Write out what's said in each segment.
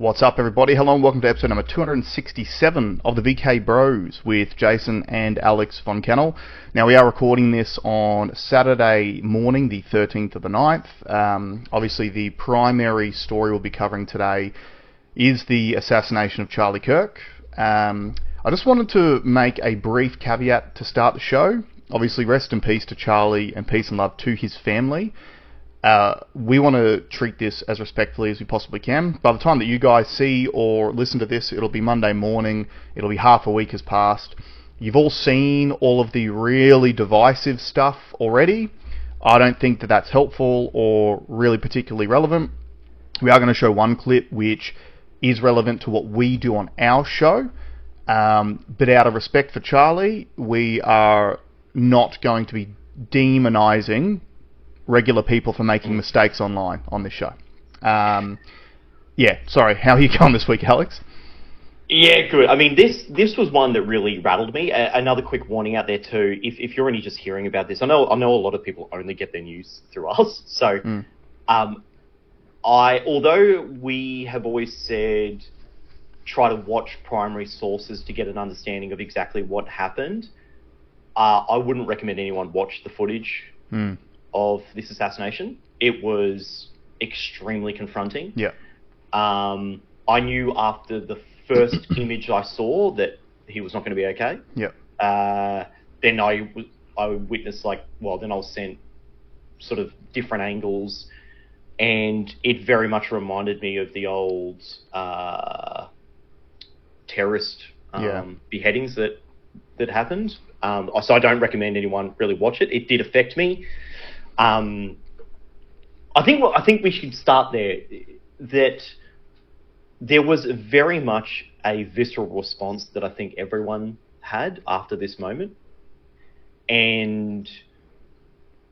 What's up, everybody? Hello and welcome to episode number 267 of the VK Bros with Jason and Alex von Kennel. Now, we are recording this on Saturday morning, the 13th of the 9th. Obviously, the primary story we'll be covering today is the assassination of Charlie Kirk. I just wanted to make a brief caveat to start the show. Obviously, rest in peace to Charlie and peace and love to his family. We want to treat this as respectfully as we possibly can. By the time that you guys see or listen to this, it'll be Monday morning. It'll be half a week has passed. You've all seen all of the really divisive stuff already. I don't think that that's helpful or really particularly relevant. We are going to show one clip which is relevant to what we do on our show. But out of respect for Charlie, we are not going to be demonizing regular people for making mistakes online on this show. Sorry, how are you going this week, Alex? Yeah, good. I mean, this was one that really rattled me. Another quick warning out there too, if you're only just hearing about this, I know a lot of people only get their news through us. So, although we have always said try to watch primary sources to get an understanding of exactly what happened, I wouldn't recommend anyone watch the footage of this assassination. It was extremely confronting. Yeah. I knew after the first image I saw that he was not going to be okay. Yeah. Then I witnessed then I was sent sort of different angles, and it very much reminded me of the old terrorist beheadings that happened. So I don't recommend anyone really watch it. It did affect me. I think we should start there. That there was very much a visceral response that I think everyone had after this moment, and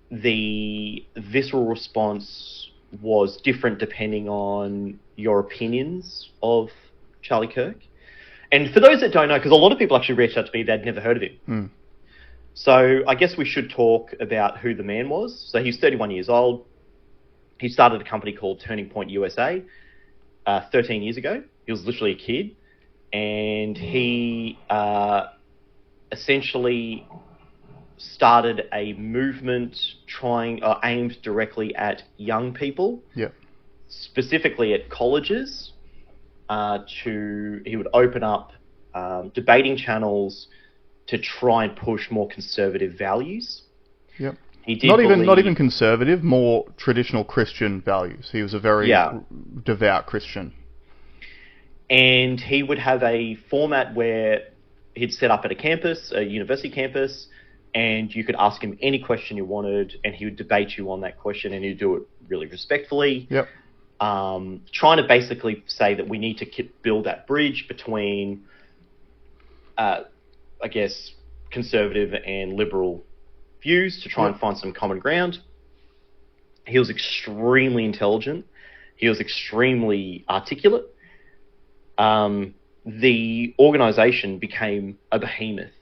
the visceral response was different depending on your opinions of Charlie Kirk. And for those that don't know, because a lot of people actually reached out to me, they'd never heard of him. So I guess we should talk about who the man was. So he's 31 years old. He started a company called Turning Point USA 13 years ago. He was literally a kid. And he essentially started a movement aimed directly at young people. Yeah. Specifically at colleges. He would open up debating channels to try and push more conservative values. Yep. He did not even conservative, more traditional Christian values. He was a very devout Christian. And he would have a format where he'd set up at a university campus, and you could ask him any question you wanted, and he would debate you on that question, and he'd do it really respectfully. Yep. Trying to basically say that we need to build that bridge between I guess, conservative and liberal views to try and find some common ground. He was extremely intelligent. He was extremely articulate. The organisation became a behemoth.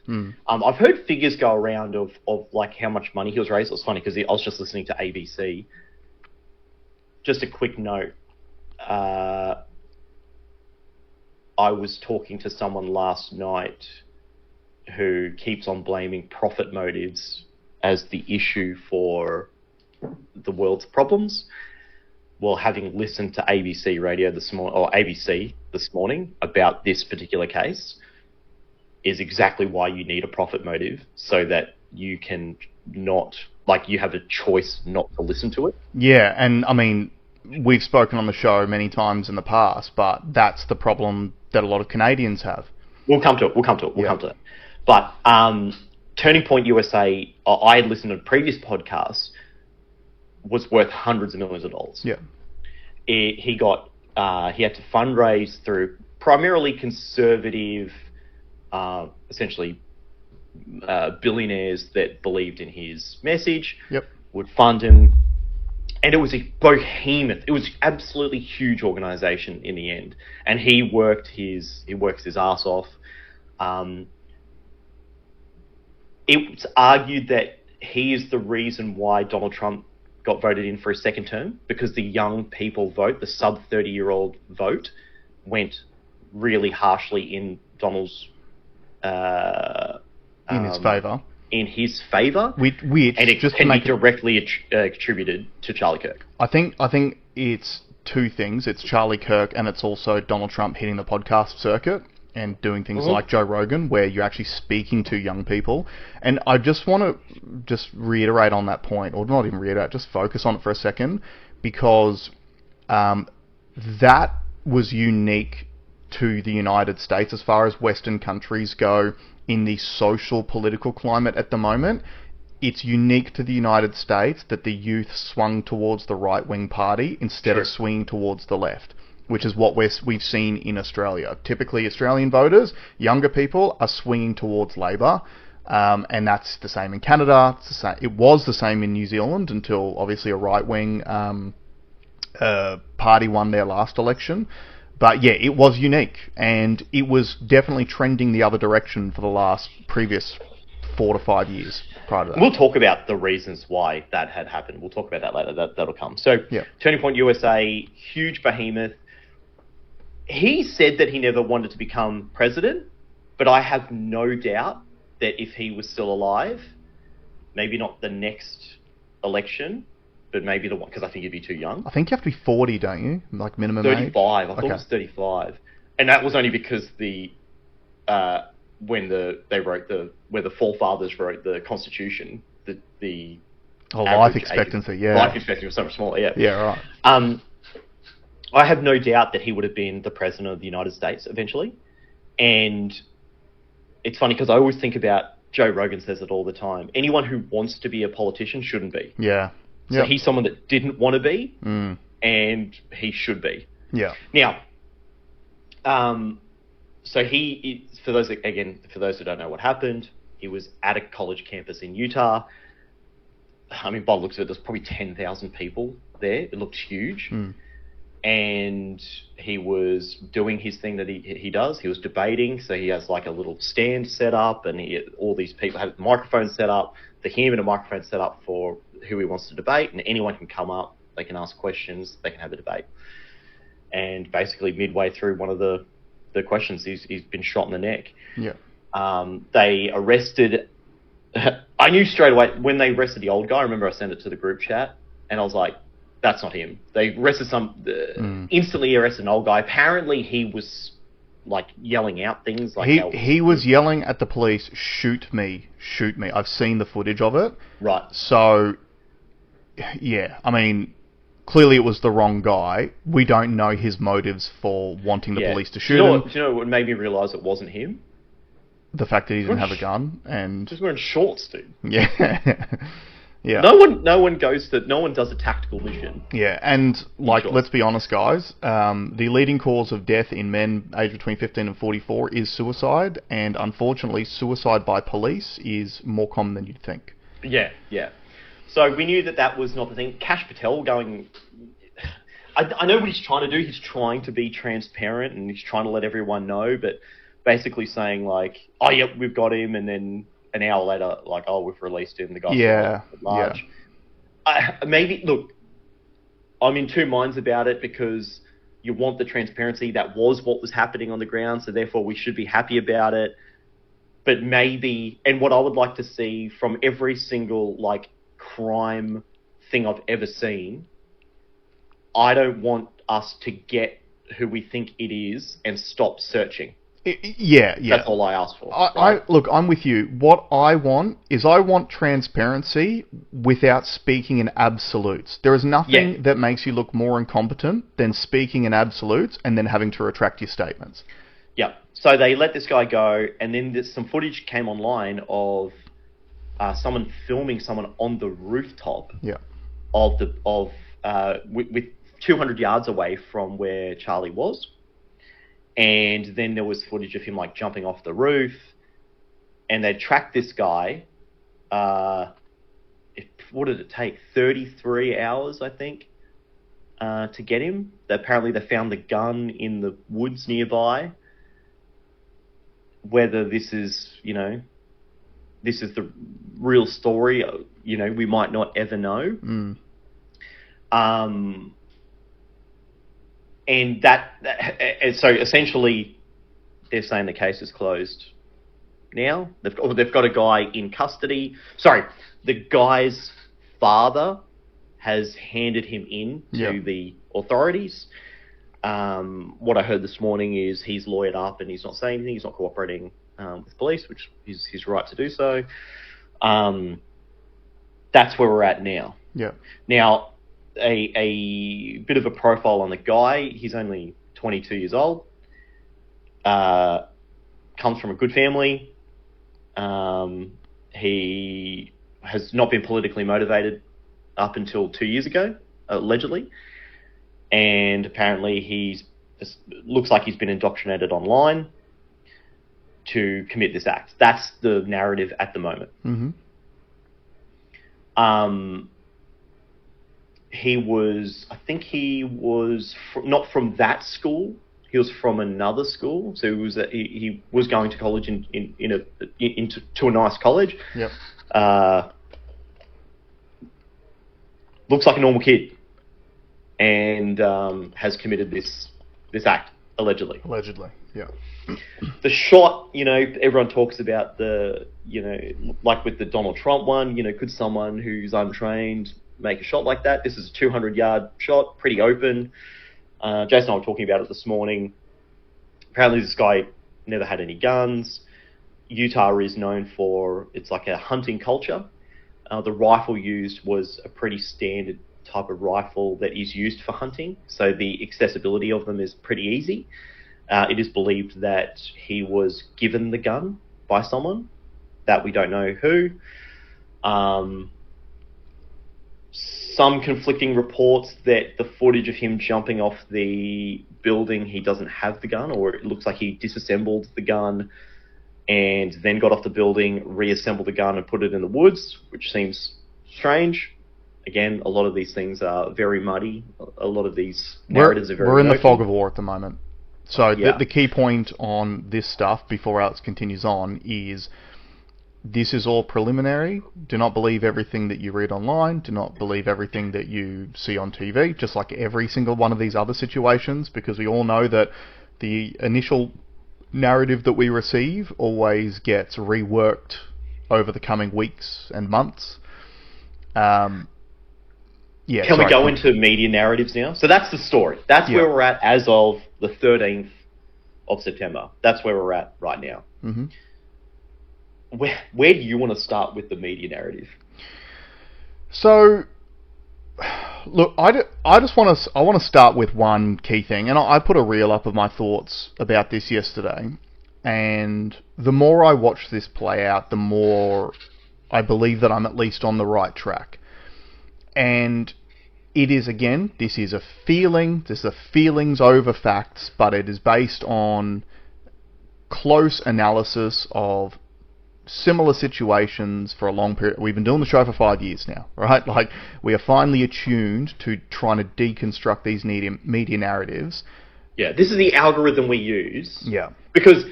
I've heard figures go around of like how much money he was raised. It was funny because I was just listening to ABC. Just a quick note. I was talking to someone last night who keeps on blaming profit motives as the issue for the world's problems. Well, having listened to ABC radio this morning about this particular case is exactly why you need a profit motive, so that you can you have a choice not to listen to it. Yeah, and I mean, we've spoken on the show many times in the past, but that's the problem that a lot of Canadians have. We'll come to it. But Turning Point USA, I had listened to previous podcasts, was worth hundreds of millions of dollars. Yeah. He had to fundraise through primarily conservative, essentially billionaires that believed in his message. Yep. Would fund him. And it was a behemoth. It was absolutely huge organization in the end. And he works his ass off. It's argued that he is the reason why Donald Trump got voted in for a second term, because the young people vote, the sub 30-year-old vote, went really harshly in Donald's in his favour. In his favour, which and it just can to be make directly attributed to Charlie Kirk. I think it's two things. It's Charlie Kirk, and it's also Donald Trump hitting the podcast circuit and doing things like Joe Rogan, where you're actually speaking to young people. And I just want to just reiterate on that point, or not even reiterate, just focus on it for a second, because that was unique to the United States as far as Western countries go in the social political climate at the moment. It's unique to the United States that the youth swung towards the right-wing party instead of swinging towards the left, which is what we've seen in Australia. Typically, Australian voters, younger people, are swinging towards Labor, and that's the same in Canada. It's the same, it was the same in New Zealand until, obviously, a right-wing party won their last election. But yeah, it was unique, and it was definitely trending the other direction for the previous 4 to 5 years prior to that. We'll talk about the reasons why that had happened. We'll talk about that later. That'll come. So, Turning Point USA, huge behemoth. He said that he never wanted to become president, but I have no doubt that if he was still alive, maybe not the next election, but maybe the one, because I think he'd be too young. I think you have to be 40, don't you? Like minimum 35. age? I thought it was 35. And that was only because when the forefathers wrote the Constitution, the life expectancy, life expectancy was so much smaller, Yeah, right. I have no doubt that he would have been the president of the United States eventually. And it's funny because I always think about, Joe Rogan says it all the time, anyone who wants to be a politician shouldn't be. Yeah. So he's someone that didn't want to be, and he should be. Yeah. Now, so for those who don't know what happened, he was at a college campus in Utah. I mean, by the looks of it, there's probably 10,000 people there. It looked huge. And he was doing his thing that he does. He was debating, so he has like a little stand set up, and all these people have microphones set up, the him and a microphone set up for who he wants to debate, and anyone can come up, they can ask questions, they can have a debate. And basically midway through one of the questions, he's been shot in the neck. Yeah. They arrested... I knew straight away, when they arrested the old guy, I remember I sent it to the group chat, and I was like, that's not him. They arrested instantly arrested an old guy. Apparently he was like yelling out things like he was yelling at the police, shoot me. I've seen the footage of it. Right. So yeah, I mean, clearly it was the wrong guy. We don't know his motives for wanting the police to shoot him. Do you know what made me realise it wasn't him? The fact that he didn't have a gun and just wearing shorts, dude. Yeah. Yeah. No one does a tactical mission. Yeah, and let's be honest, guys. The leading cause of death in men aged between 15 and 44 is suicide, and unfortunately, suicide by police is more common than you'd think. Yeah. So we knew that was not the thing. Kash Patel going... I know what he's trying to do. He's trying to be transparent, and he's trying to let everyone know, but basically saying like, oh, yep, we've got him, and then an hour later, like, oh, we've released him. The guy's at large. Maybe, look, I'm in two minds about it because you want the transparency. That was what was happening on the ground, so therefore we should be happy about it. But maybe, and what I would like to see from every single, like, crime thing I've ever seen, I don't want us to get who we think it is and stop searching. Yeah. That's all I ask for. Look, I'm with you. What I want is transparency without speaking in absolutes. There is nothing that makes you look more incompetent than speaking in absolutes and then having to retract your statements. Yeah. So they let this guy go, and then some footage came online of someone filming someone on the rooftop. Yeah. With 200 yards away from where Charlie was. And then there was footage of him like jumping off the roof, and they tracked this guy. What did it take? 33 hours, I think, to get him. Apparently, they found the gun in the woods nearby. Whether this is the real story, we might not ever know. and so essentially, they're saying the case is closed now. They've got a guy in custody. Sorry, the guy's father has handed him in to the authorities. What I heard this morning is he's lawyered up and he's not saying anything. He's not cooperating with police, which is his right to do so. That's where we're at now. Yeah. Now, a bit of a profile on the guy. He's only 22 years old. Comes from a good family. He has not been politically motivated up until 2 years ago, allegedly. And apparently looks like he's been indoctrinated online to commit this act. That's the narrative at the moment. Mm-hmm. He was not from that school. He was from another school. So he was going to college to a nice college. Yep. Looks like a normal kid, and has committed this act allegedly. Allegedly, yeah. The shot, everyone talks about like with the Donald Trump one, could someone who's untrained make a shot like that? This is a 200-yard shot, pretty open. Jason and I were talking about it this morning. Apparently this guy never had any guns. Utah is known for, it's like a hunting culture. The rifle used was a pretty standard type of rifle that is used for hunting, so the accessibility of them is pretty easy. It is believed that he was given the gun by someone that we don't know who. Some conflicting reports that the footage of him jumping off the building, he doesn't have the gun, or it looks like he disassembled the gun and then got off the building, reassembled the gun and put it in the woods, which seems strange. Again, a lot of these things are very muddy. A lot of these narratives are very We're in murky. the fog of war at the moment. So Yeah. the key point on this stuff, before Alex continues on, is this is all preliminary. Do not believe everything that you read online. Do not believe everything that you see on TV, just like every single one of these other situations, because we all know that the initial narrative that we receive always gets reworked over the coming weeks and months. Can we go into media narratives now? So that's the story. That's where we're at as of the 13th of September. That's where we're at right now. Mm-hmm. Where do you want to start with the media narrative? So, look, I want to start with one key thing, and I put a reel up of my thoughts about this yesterday, and the more I watch this play out, the more I believe that I'm at least on the right track. And it is, again, this is a feeling, this is a feelings over facts, but it is based on close analysis of similar situations for a long period. We've been doing the show for 5 years now, right? Like, we are finally attuned to trying to deconstruct these media narratives. Yeah, this is the algorithm we use. Yeah. Because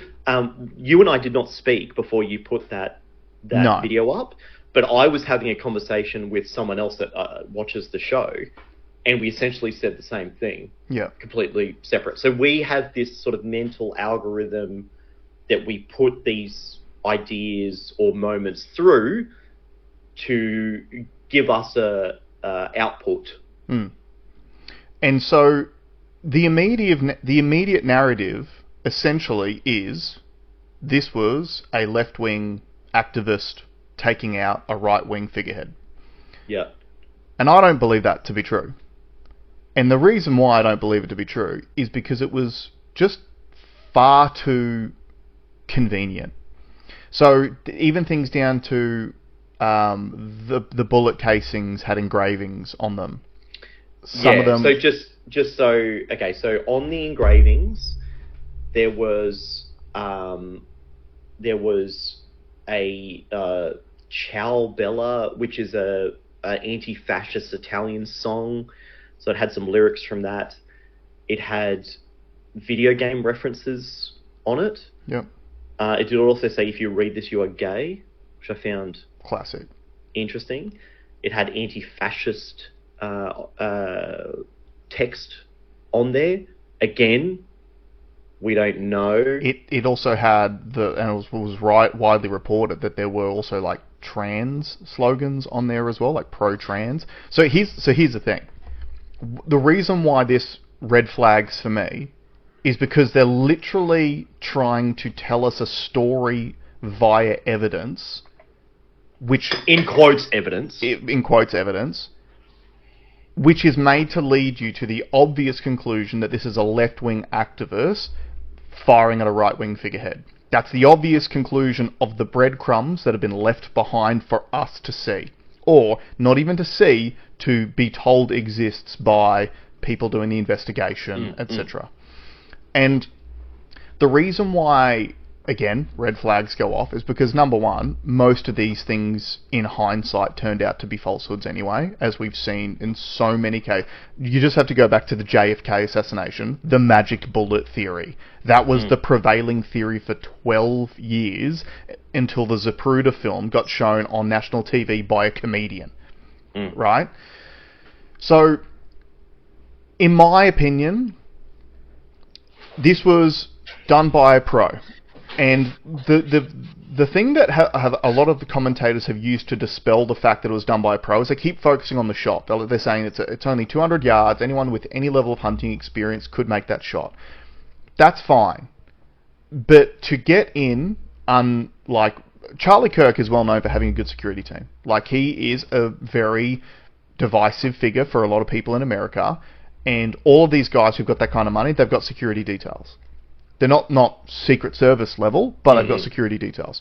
you and I did not speak before you put that video up, but I was having a conversation with someone else that watches the show, and we essentially said the same thing. Yeah. Completely separate. So we have this sort of mental algorithm that we put these ideas or moments through to give us a output. And so the immediate narrative essentially is this was a left-wing activist taking out a right-wing figurehead. Yeah. And I don't believe that to be true. And the reason why I don't believe it to be true is because it was just far too convenient. So even things down to the bullet casings had engravings on them. Some of them. So so on the engravings, there was a Ciao Bella, which is a anti-fascist Italian song. So it had some lyrics from that. It had video game references on it. Yep. It did also say, if you read this, you are gay, which I found classic, interesting. It had anti-fascist text on there, again, we don't know. It also had and it was widely reported that there were also like trans slogans on there as well, like pro-trans. So here's the thing. The reason why this red flags for me is because they're literally trying to tell us a story via evidence, which in quotes evidence, which is made to lead you to the obvious conclusion that this is a left-wing activist firing at a right-wing figurehead. That's the obvious conclusion of the breadcrumbs that have been left behind for us to see. Or, not even to see, to be told exists by people doing the investigation, etc. And the reason why, again, red flags go off is because, number one, most of these things in hindsight turned out to be falsehoods anyway, as we've seen in so many cases. You just have to go back to the JFK assassination, the magic bullet theory. That was the prevailing theory for 12 years until the Zapruder film got shown on national TV by a comedian. Right? So, in my opinion, this was done by a pro. And the thing that have a lot of the commentators have used to dispel the fact that it was done by a pro is they keep focusing on the shot. They're saying it's only 200 yards. Anyone with any level of hunting experience could make that shot. That's fine. But to get in, like, Charlie Kirk is well known for having a good security team. Like, he is a very divisive figure for a lot of people in America. And all of these guys who've got that kind of money, they've got security details. They're not Secret Service level, but they've got security details,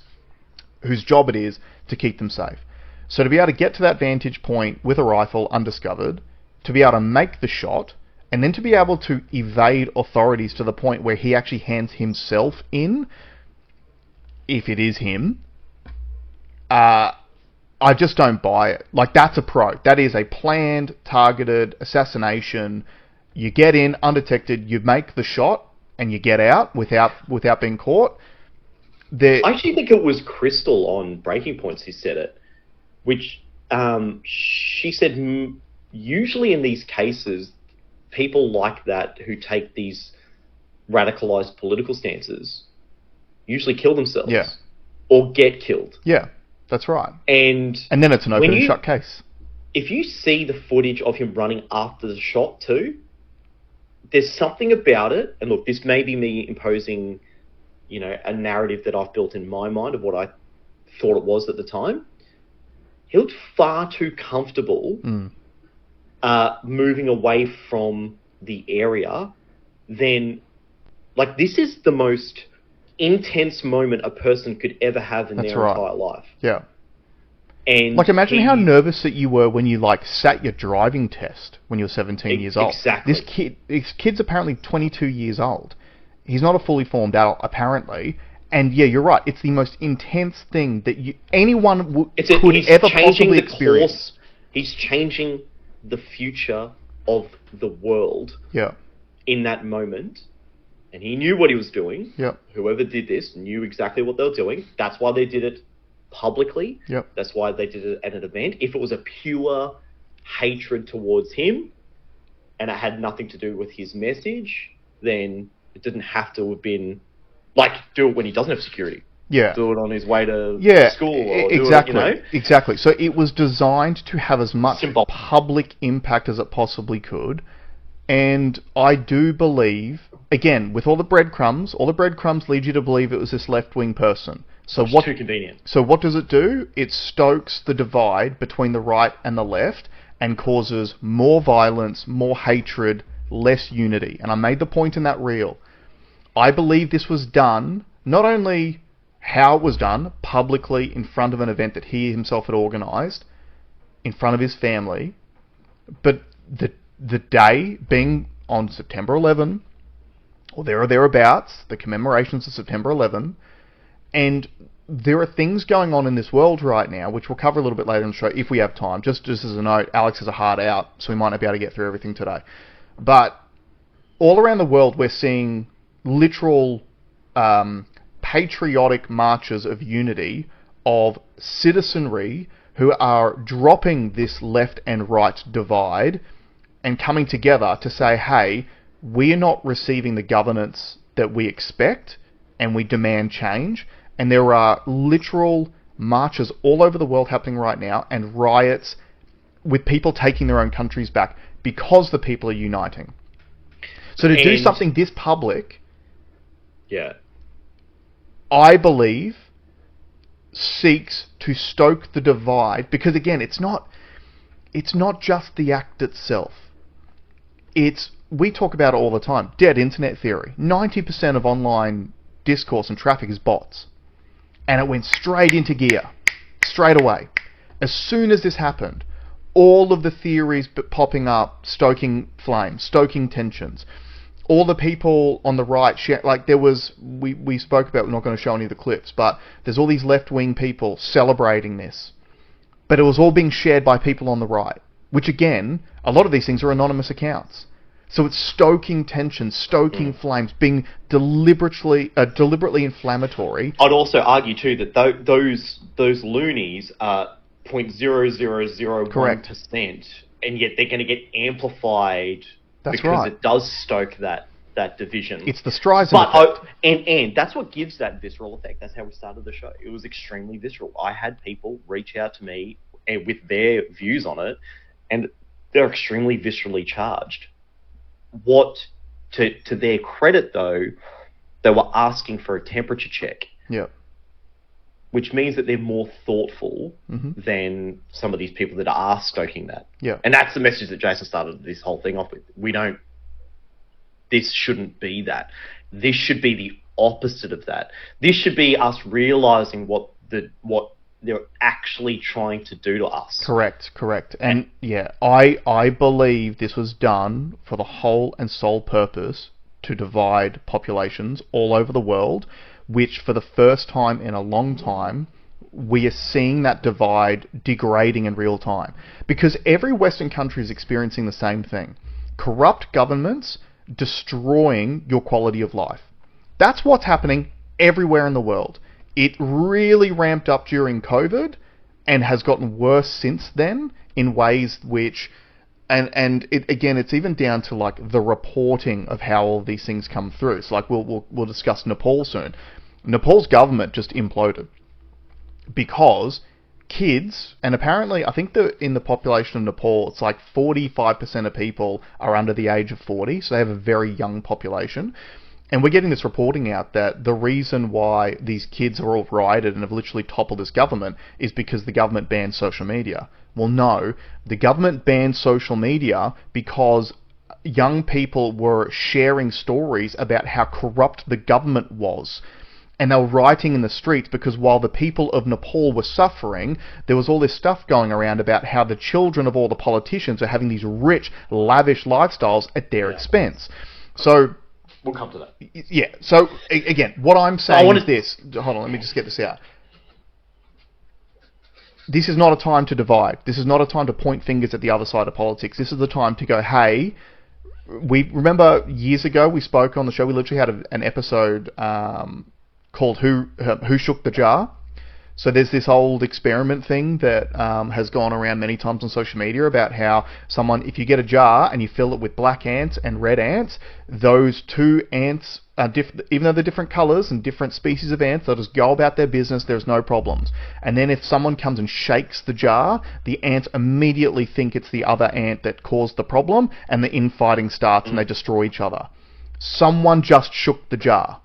whose job it is to keep them safe. So to be able to get to that vantage point with a rifle undiscovered, to be able to make the shot, and then to be able to evade authorities to the point where he actually hands himself in, if it is him, I just don't buy it. Like, that's a pro. That is a planned, targeted assassination. You get in undetected, you make the shot, and you get out without being caught. I actually think it was Crystal on Breaking Points who said it, which she said usually in these cases, people like that who take these radicalized political stances usually kill themselves. Yeah. Or get killed. Yeah, that's right. And then it's an open and shut case. If you see the footage of him running after the shot too, there's something about it, and look, this may be me imposing, a narrative that I've built in my mind of what I thought it was at the time. He looked far too comfortable moving away from the area. Then, like, this is the most intense moment a person could ever have in their entire life. Yeah. And like, imagine how nervous that you were when you, like, sat your driving test when you were 17 years old. Exactly. This kid's apparently 22 years old. He's not a fully formed adult, apparently. And yeah, you're right. It's the most intense thing that anyone could ever possibly experience. He's changing the future of the world. Yeah. In that moment. And he knew what he was doing. Yeah. Whoever did this knew exactly what they were doing. That's why they did it publicly. Yep. That's why they did it at an event. If it was a pure hatred towards him and it had nothing to do with his message, then it didn't have to have been, like, do it when he doesn't have security. Yeah. Do it on his way to school. Or exactly. Do it, Exactly. So it was designed to have as much public impact as it possibly could. And I do believe, again, with all the breadcrumbs lead you to believe it was this left-wing person. So it's too convenient. So what does it do? It stokes the divide between the right and the left and causes more violence, more hatred, less unity. And I made the point in that reel. I believe this was done, not only how it was done, publicly in front of an event that he himself had organised, in front of his family, but the day being on September 11, or there or thereabouts, the commemorations of September 11, and there are things going on in this world right now, which we'll cover a little bit later in the show if we have time. Just as a note, Alex has a hard out, so we might not be able to get through everything today. But all around the world, we're seeing literal patriotic marches of unity of citizenry who are dropping this left and right divide and coming together to say, hey, we are not receiving the governance that we expect, and we demand change. And there are literal marches all over the world happening right now, and riots with people taking their own countries back because the people are uniting. So to do something this public, yeah, I believe, seeks to stoke the divide, because again, it's not just the act itself. We talk about it all the time. Dead internet theory. 90% of online discourse and traffic is bots. And it went straight into gear. Straight away. As soon as this happened, all of the theories popping up, stoking flames, stoking tensions. All the people on the right, like there was, we spoke about, we're not going to show any of the clips, but there's all these left-wing people celebrating this. But it was all being shared by people on the right, which again, a lot of these things are anonymous accounts. So it's stoking tension, stoking flames, being deliberately inflammatory. I'd also argue too that those loonies are 0.0001%, and yet they're going to get amplified. That's because right. It does stoke that division. It's the Streisand effect. And that's what gives that visceral effect. That's how we started the show. It was extremely visceral. I had people reach out to me with their views on it, and they're extremely viscerally charged. What, to their credit though, they were asking for a temperature check. Yeah. Which means that they're more thoughtful than some of these people that are stoking that. Yeah. And that's the message that Jason started this whole thing off with. This shouldn't be that. This should be the opposite of that. This should be us realizing what they're actually trying to do to us. Correct. And yeah, I believe this was done for the whole and sole purpose to divide populations all over the world, which for the first time in a long time, we are seeing that divide degrading in real time. Because every Western country is experiencing the same thing. Corrupt governments destroying your quality of life. That's what's happening everywhere in the world. It really ramped up during COVID and has gotten worse since then in ways which... And it's even down to like the reporting of how all these things come through. So like we'll discuss Nepal soon. Nepal's government just imploded because kids, and apparently I think that in the population of Nepal, it's like 45% of people are under the age of 40, so they have a very young population. And we're getting this reporting out that the reason why these kids are all rioted and have literally toppled this government is because the government banned social media. Well, no, the government banned social media because young people were sharing stories about how corrupt the government was. And they were rioting in the streets because while the people of Nepal were suffering, there was all this stuff going around about how the children of all the politicians are having these rich, lavish lifestyles at their expense. So... We'll come to that. Yeah, so again, what I'm saying is this. Hold on, let me just get this out. This is not a time to divide. This is not a time to point fingers at the other side of politics. This is the time to go, hey, we remember years ago we spoke on the show, we literally had an episode called Who Shook the Jar? So there's this old experiment thing that has gone around many times on social media about how if you get a jar and you fill it with black ants and red ants, those two ants are even though they're different colors and different species of ants, they'll just go about their business, there's no problems. And then if someone comes and shakes the jar, the ants immediately think it's the other ant that caused the problem, and the infighting starts and they destroy each other. Someone just shook the jar.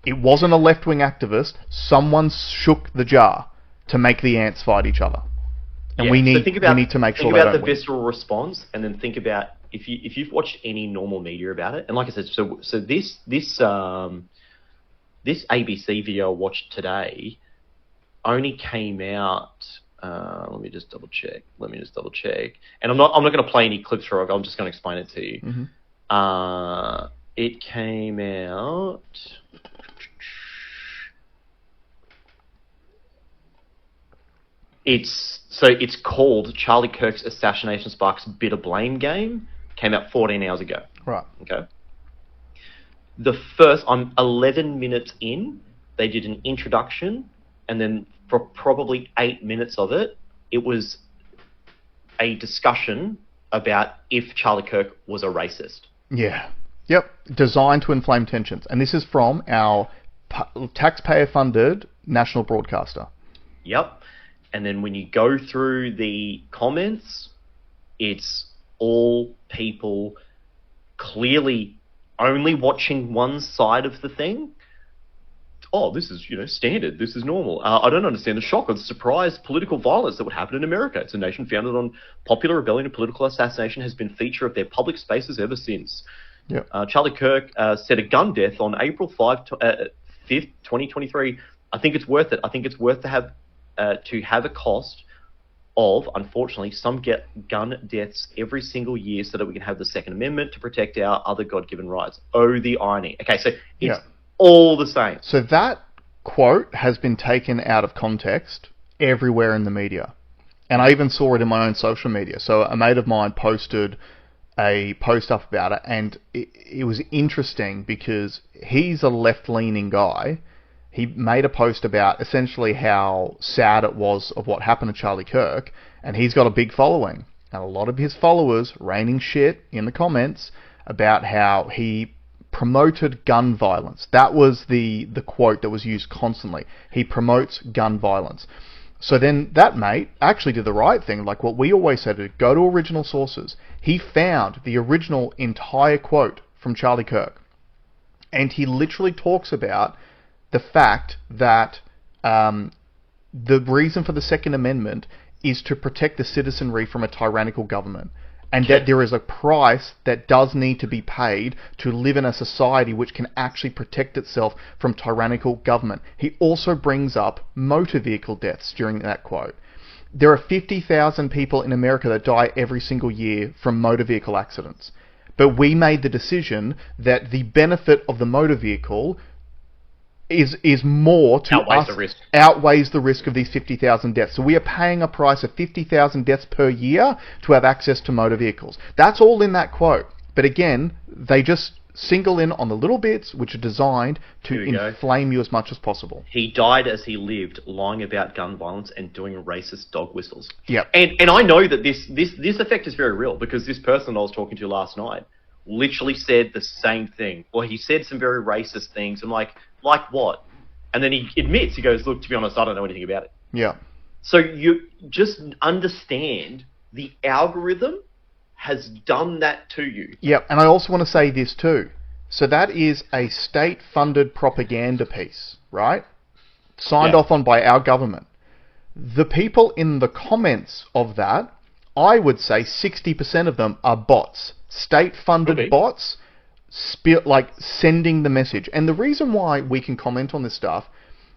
It wasn't a left-wing activist. Someone shook the jar to make the ants fight each other. And we need to make sure they don't win. Think about the visceral response, and then think about if you've watched any normal media about it. And like I said, so this ABC video I watched today only came out. Let me just double check. And I'm not going to play any clips for it. I'm just going to explain it to you. Mm-hmm. It came out. It's called Charlie Kirk's Assassination Sparks Bitter Blame Game. Came out 14 hours ago. Right. Okay. I'm 11 minutes in, they did an introduction, and then for probably 8 minutes of it, it was a discussion about if Charlie Kirk was a racist. Yeah. Yep, designed to inflame tensions. And this is from our taxpayer-funded national broadcaster. Yep. And then when you go through the comments, it's all people clearly only watching one side of the thing. Oh, this is, standard. This is normal. I don't understand the shock or the surprise political violence that would happen in America. It's a nation founded on popular rebellion and political assassination has been a feature of their public spaces ever since. Yep. Charlie Kirk said a gun death on April 5th, 2023. I think it's worth it. I think it's worth to have a cost of, unfortunately, some gun deaths every single year so that we can have the Second Amendment to protect our other God-given rights. Oh, the irony. Okay, so it's all the same. So that quote has been taken out of context everywhere in the media. And I even saw it in my own social media. So a mate of mine posted a post up about it, and it was interesting because he's a left-leaning guy. He made a post about essentially how sad it was of what happened to Charlie Kirk, and he's got a big following. And a lot of his followers raining shit in the comments about how he promoted gun violence. That was the quote that was used constantly. He promotes gun violence. So then that mate actually did the right thing, like what we always said, to go to original sources. He found the original entire quote from Charlie Kirk. And he literally talks about the fact that the reason for the Second Amendment is to protect the citizenry from a tyrannical government. And that there is a price that does need to be paid to live in a society which can actually protect itself from tyrannical government. He also brings up motor vehicle deaths during that quote. There are 50,000 people in America that die every single year from motor vehicle accidents. But we made the decision that the benefit of the motor vehicle is more to outweighs the risk of these 50,000 deaths. So we are paying a price of 50,000 deaths per year to have access to motor vehicles. That's all in that quote. But again, they just single in on the little bits which are designed to inflame you as much as possible. He died as he lived, lying about gun violence and doing racist dog whistles. Yep. And I know that this effect is very real, because this person I was talking to last night literally said the same thing. Well, he said some very racist things. I'm like what? And then he admits, he goes, look, to be honest, I don't know anything about it. Yeah. So you just understand the algorithm has done that to you. Yep, and I also want to say this too. So that is a state-funded propaganda piece, right? Signed off on by our government. The people in the comments of that, I would say 60% of them are bots. State-funded bots, like sending the message. And the reason why we can comment on this stuff,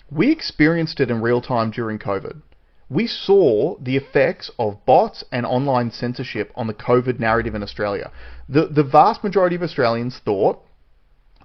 we experienced it in real time during COVID. We saw the effects of bots and online censorship on the COVID narrative in Australia. The vast majority of Australians thought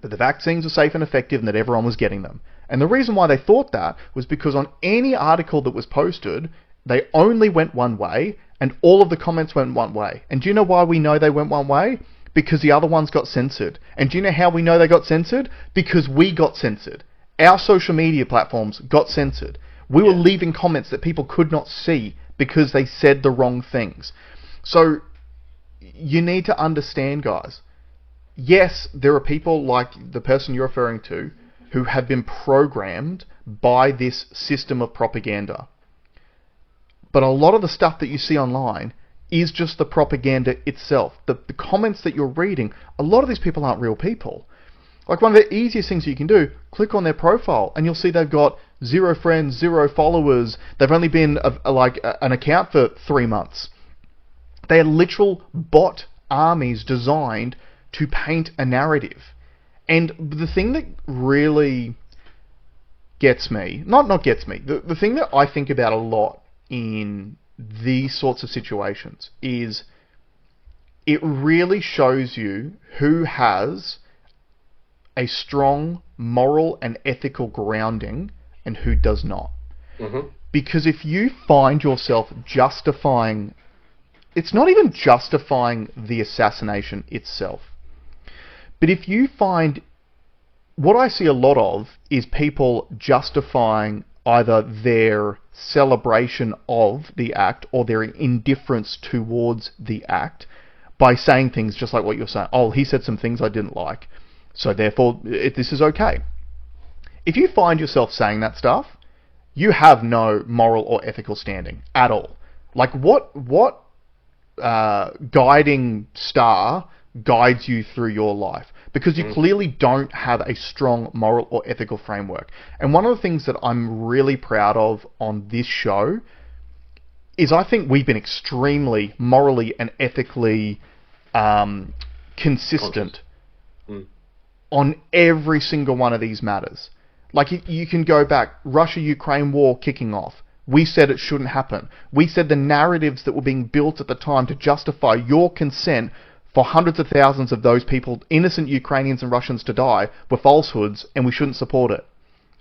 that the vaccines were safe and effective and that everyone was getting them. And the reason why they thought that was because on any article that was posted, they only went one way and all of the comments went one way. And do you know why we know they went one way? Because the other ones got censored. And do you know how we know they got censored? Because we got censored. Our social media platforms got censored. We were leaving comments that people could not see because they said the wrong things. So you need to understand, guys. Yes, there are people like the person you're referring to who have been programmed by this system of propaganda. But a lot of the stuff that you see online is just the propaganda itself. The comments that you're reading, a lot of these people aren't real people. Like, one of the easiest things you can do, click on their profile and you'll see they've got 0 friends, 0 followers. They've only been an account for 3 months. They are literal bot armies designed to paint a narrative. And the thing that really gets me, not gets me, the thing that I think about a lot in these sorts of situations is it really shows you who has a strong moral and ethical grounding and who does not. Mm-hmm. Because if you find yourself justifying, it's not even justifying the assassination itself, but if you find, what I see a lot of is people justifying either their celebration of the act or their indifference towards the act by saying things just like what you're saying. Oh, he said some things I didn't like, so therefore this is okay. If you find yourself saying that stuff, you have no moral or ethical standing at all. Like, what guiding star guides you through your life? Because you clearly don't have a strong moral or ethical framework. And one of the things that I'm really proud of on this show is I think we've been extremely morally and ethically consistent on every single one of these matters. Like, you can go back, Russia-Ukraine war kicking off. We said it shouldn't happen. We said the narratives that were being built at the time to justify your consent for hundreds of thousands of those people, innocent Ukrainians and Russians, to die, were falsehoods, and we shouldn't support it.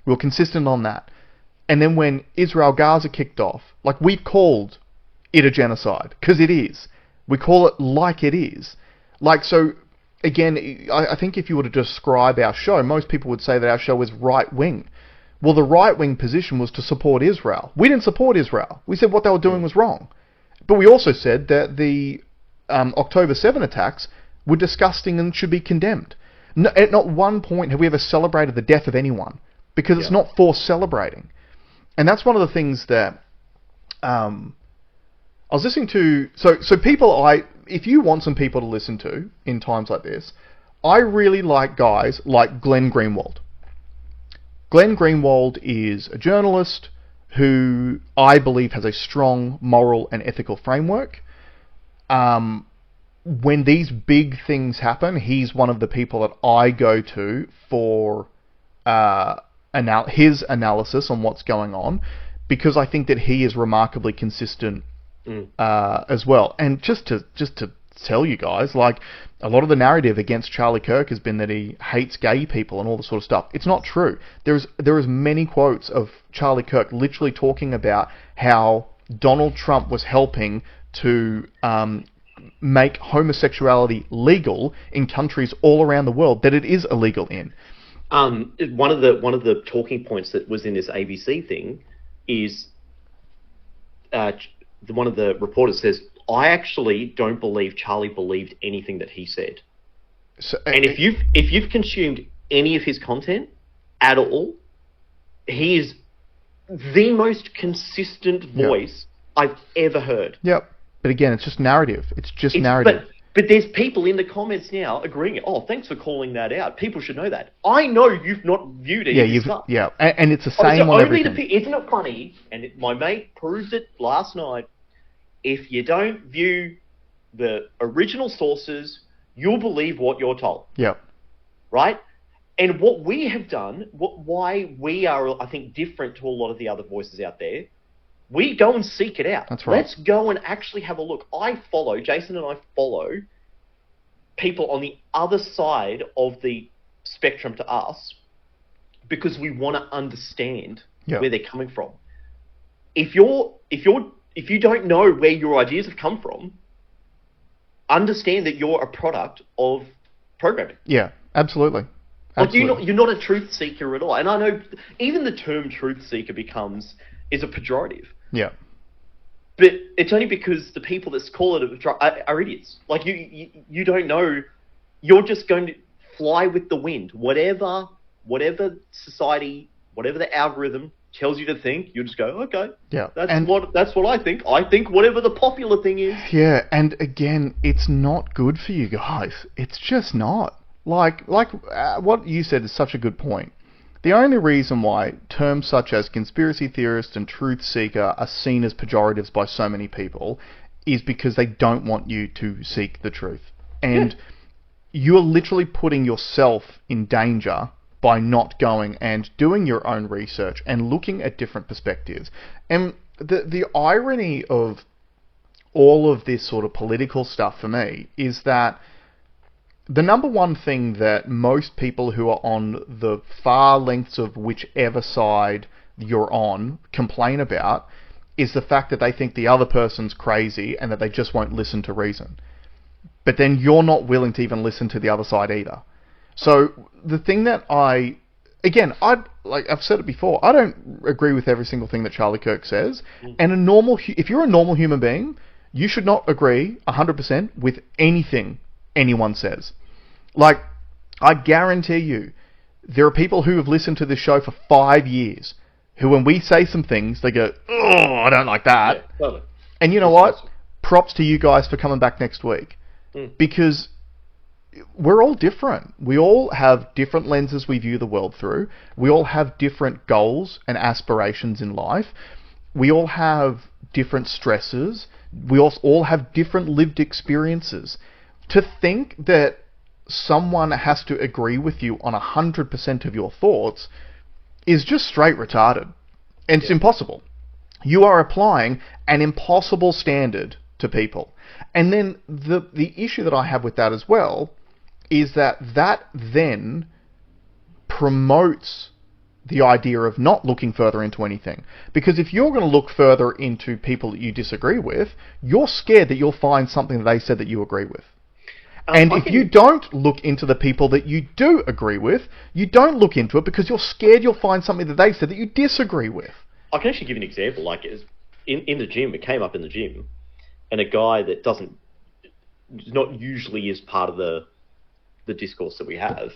We were consistent on that. And then when Israel-Gaza kicked off, like, we called it a genocide, because it is. We call it like it is. Like, so, again, I think if you were to describe our show, most people would say that our show is right-wing. Well, the right-wing position was to support Israel. We didn't support Israel. We said what they were doing was wrong. But we also said that the October 7 attacks were disgusting and should be condemned. At not one point have we ever celebrated the death of anyone, because it's not for celebrating. And that's one of the things that I was listening to. So people, if you want some people to listen to in times like this, I really like guys like Glenn Greenwald. Glenn Greenwald is a journalist who I believe has a strong moral and ethical framework. When these big things happen, he's one of the people that I go to for his analysis on what's going on, because I think that he is remarkably consistent as well. And just to tell you guys, like, a lot of the narrative against Charlie Kirk has been that he hates gay people and all this sort of stuff. It's not true. There is many quotes of Charlie Kirk literally talking about how Donald Trump was helping to make homosexuality legal in countries all around the world that it is illegal in. One of the talking points that was in this ABC thing is one of the reporters says, I actually don't believe Charlie believed anything that he said. So, and if you've consumed any of his content at all, he is the most consistent voice I've ever heard. Yep. But again, it's just narrative. It's just narrative. But there's people in the comments now agreeing. Oh, thanks for calling that out. People should know that. I know you've not viewed any of this stuff. Yeah, and it's the same on everything. Isn't it funny? And my mate proved it last night. If you don't view the original sources, you'll believe what you're told. Yep. Right? And what we have done, why we are, I think, different to a lot of the other voices out there, we go and seek it out. That's right. Let's go and actually have a look. Jason and I follow people on the other side of the spectrum to us, because we want to understand where they're coming from. If you don't know where your ideas have come from, understand that you're a product of programming. Yeah, absolutely. Like, you're not a truth seeker at all. And I know even the term truth seeker is a pejorative. Yeah. But it's only because the people that call it are idiots. Like, you don't know. You're just going to fly with the wind. Whatever society, whatever the algorithm tells you to think, you just go, okay. Yeah. That's what I think. I think whatever the popular thing is. Yeah, and again, it's not good for you guys. It's just not. Like what you said is such a good point. The only reason why terms such as conspiracy theorist and truth seeker are seen as pejoratives by so many people is because they don't want you to seek the truth. And you're literally putting yourself in danger by not going and doing your own research and looking at different perspectives. And the irony of all of this sort of political stuff for me is that the number one thing that most people who are on the far lengths of whichever side you're on complain about is the fact that they think the other person's crazy and that they just won't listen to reason. But then you're not willing to even listen to the other side either. So the thing that I've said it before, I don't agree with every single thing that Charlie Kirk says. And if you're a normal human being, You should not agree 100% with anything anyone says. Like, I guarantee you, there are people who have listened to this show for 5 years who, when we say some things, they go, "Oh, I don't like that." Yeah, totally. And you know what? Props to you guys for coming back next week. Because we're all different. We all have different lenses we view the world through. We all have different goals and aspirations in life. We all have different stresses. We all have different lived experiences. To think that someone has to agree with you on 100% of your thoughts is just straight retarded. And it's impossible. You are applying an impossible standard to people. And then the issue that I have with that as well is that then promotes the idea of not looking further into anything. Because if you're going to look further into people that you disagree with, you're scared that you'll find something that they said that you agree with. And if you don't look into the people that you do agree with, you don't look into it because you're scared you'll find something that they said that you disagree with. I can actually give you an example. Like, in the gym, it came up in the gym, and a guy that not usually is part of the discourse that we have,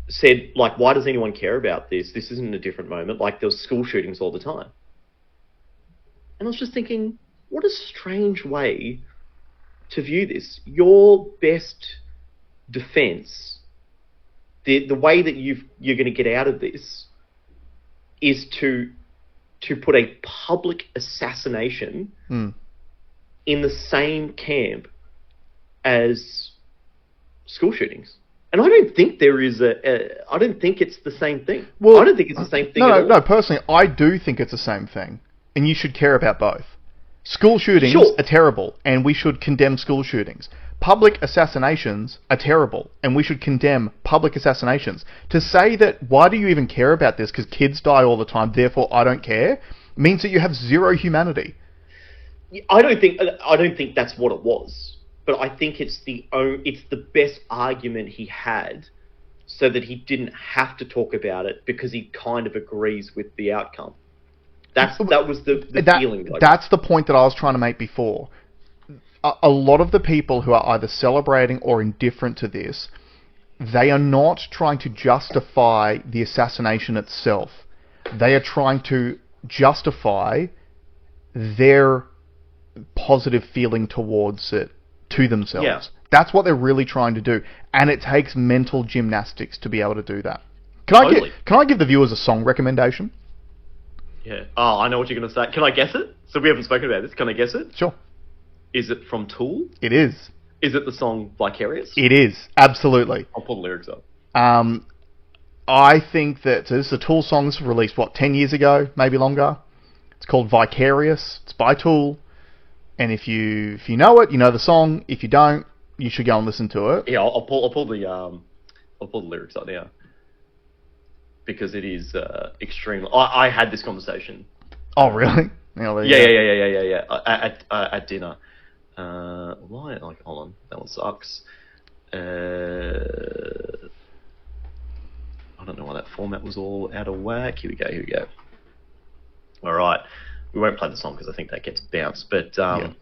said, like, why does anyone care about this? This isn't a different moment. Like, there was school shootings all the time. And I was just thinking, what a strange way to view this. Your best defense, the way that you're going to get out of this, is to put a public assassination in the same camp as school shootings. And I don't think there is I don't think it's the same thing. Well, I don't think it's the same thing at all. No, personally, I do think it's the same thing. And you should care about both. School shootings are terrible, and we should condemn school shootings. Public assassinations are terrible, and we should condemn public assassinations. To say that, why do you even care about this? Because kids die all the time, therefore I don't care, means that you have zero humanity. I don't think that's what it was. But I think it's the best argument he had, so that he didn't have to talk about it because he kind of agrees with the outcome. That was the feeling. That's the point that I was trying to make before. A lot of the people who are either celebrating or indifferent to this, they are not trying to justify the assassination itself. They are trying to justify their positive feeling towards it to themselves. Yeah. That's what they're really trying to do. And it takes mental gymnastics to be able to do that. Can I give the viewers a song recommendation? Yeah. Oh, I know what you're going to say. Can I guess it? So we haven't spoken about this. Can I guess it? Sure. Is it from Tool? It is. Is it the song Vicarious? It is. Absolutely. I'll pull the lyrics up. I think that this is a Tool song released, 10 years ago? Maybe longer. It's called Vicarious. It's by Tool. And if you know it, you know the song. If you don't, you should go and listen to it. Yeah, I'll pull the lyrics up now. Because it is extremely... I had this conversation. Oh, really? Yeah. At dinner. Why? Like, hold on. That one sucks. I don't know why that format was all out of whack. Here we go. All right. We won't play the song because I think that gets bounced. But eye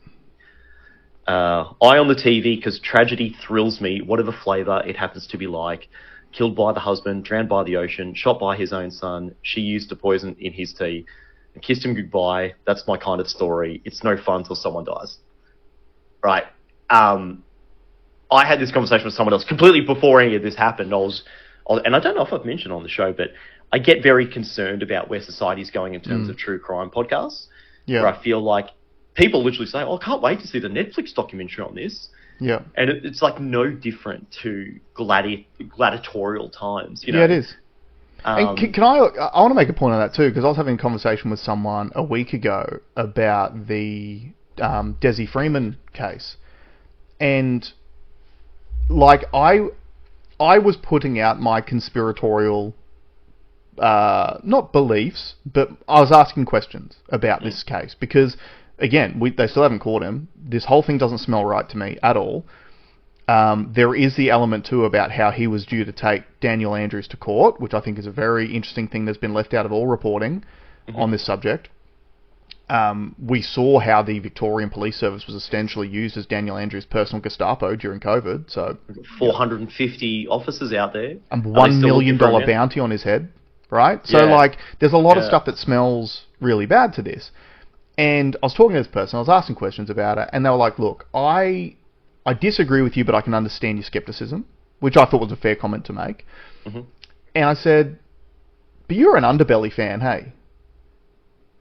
on the TV because tragedy thrills me, whatever flavour it happens to be like. Killed by the husband, drowned by the ocean, shot by his own son. She used a poison in his tea and kissed him goodbye. That's my kind of story. It's no fun till someone dies. Right. I had this conversation with someone else completely before any of this happened. And I don't know if I've mentioned on the show, but I get very concerned about where society's going in terms of true crime podcasts. Yeah. Where I feel like people literally say, "Oh, I can't wait to see the Netflix documentary on this." Yeah. And it's like no different to gladiatorial times, you know? Yeah, it is. And can I want to make a point on that too, because I was having a conversation with someone a week ago about the Desi Freeman case. And like I was putting out my conspiratorial not beliefs, but I was asking questions about this case because again, they still haven't caught him. This whole thing doesn't smell right to me at all. There is the element too about how he was due to take Daniel Andrews to court, which I think is a very interesting thing that's been left out of all reporting on this subject. we saw how the Victorian Police Service was essentially used as Daniel Andrews' personal Gestapo during COVID. So 450 officers out there. And $1 million bounty on his head, right? So, there's a lot of stuff that smells really bad to this. And I was talking to this person, I was asking questions about it, and they were like, look, I disagree with you, but I can understand your skepticism, which I thought was a fair comment to make. Mm-hmm. And I said, but you're an Underbelly fan, hey?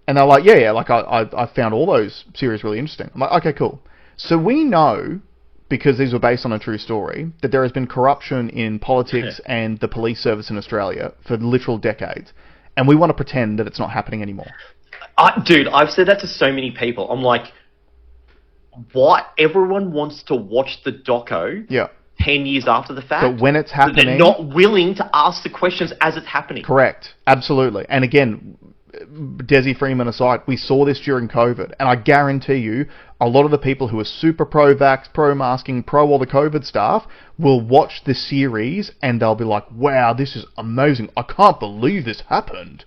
And they're like, yeah, like I found all those series really interesting. I'm like, okay, cool. So we know, because these were based on a true story, that there has been corruption in politics and the police service in Australia for literal decades. And we want to pretend that it's not happening anymore. Dude, I've said that to so many people. I'm like, what? Everyone wants to watch the doco 10 years after the fact. But when it's happening... They're not willing to ask the questions as it's happening. Correct. Absolutely. And again, Desi Freeman aside, we saw this during COVID. And I guarantee you, a lot of the people who are super pro-vax, pro-masking, pro all the COVID stuff will watch this series and they'll be like, wow, this is amazing. I can't believe this happened.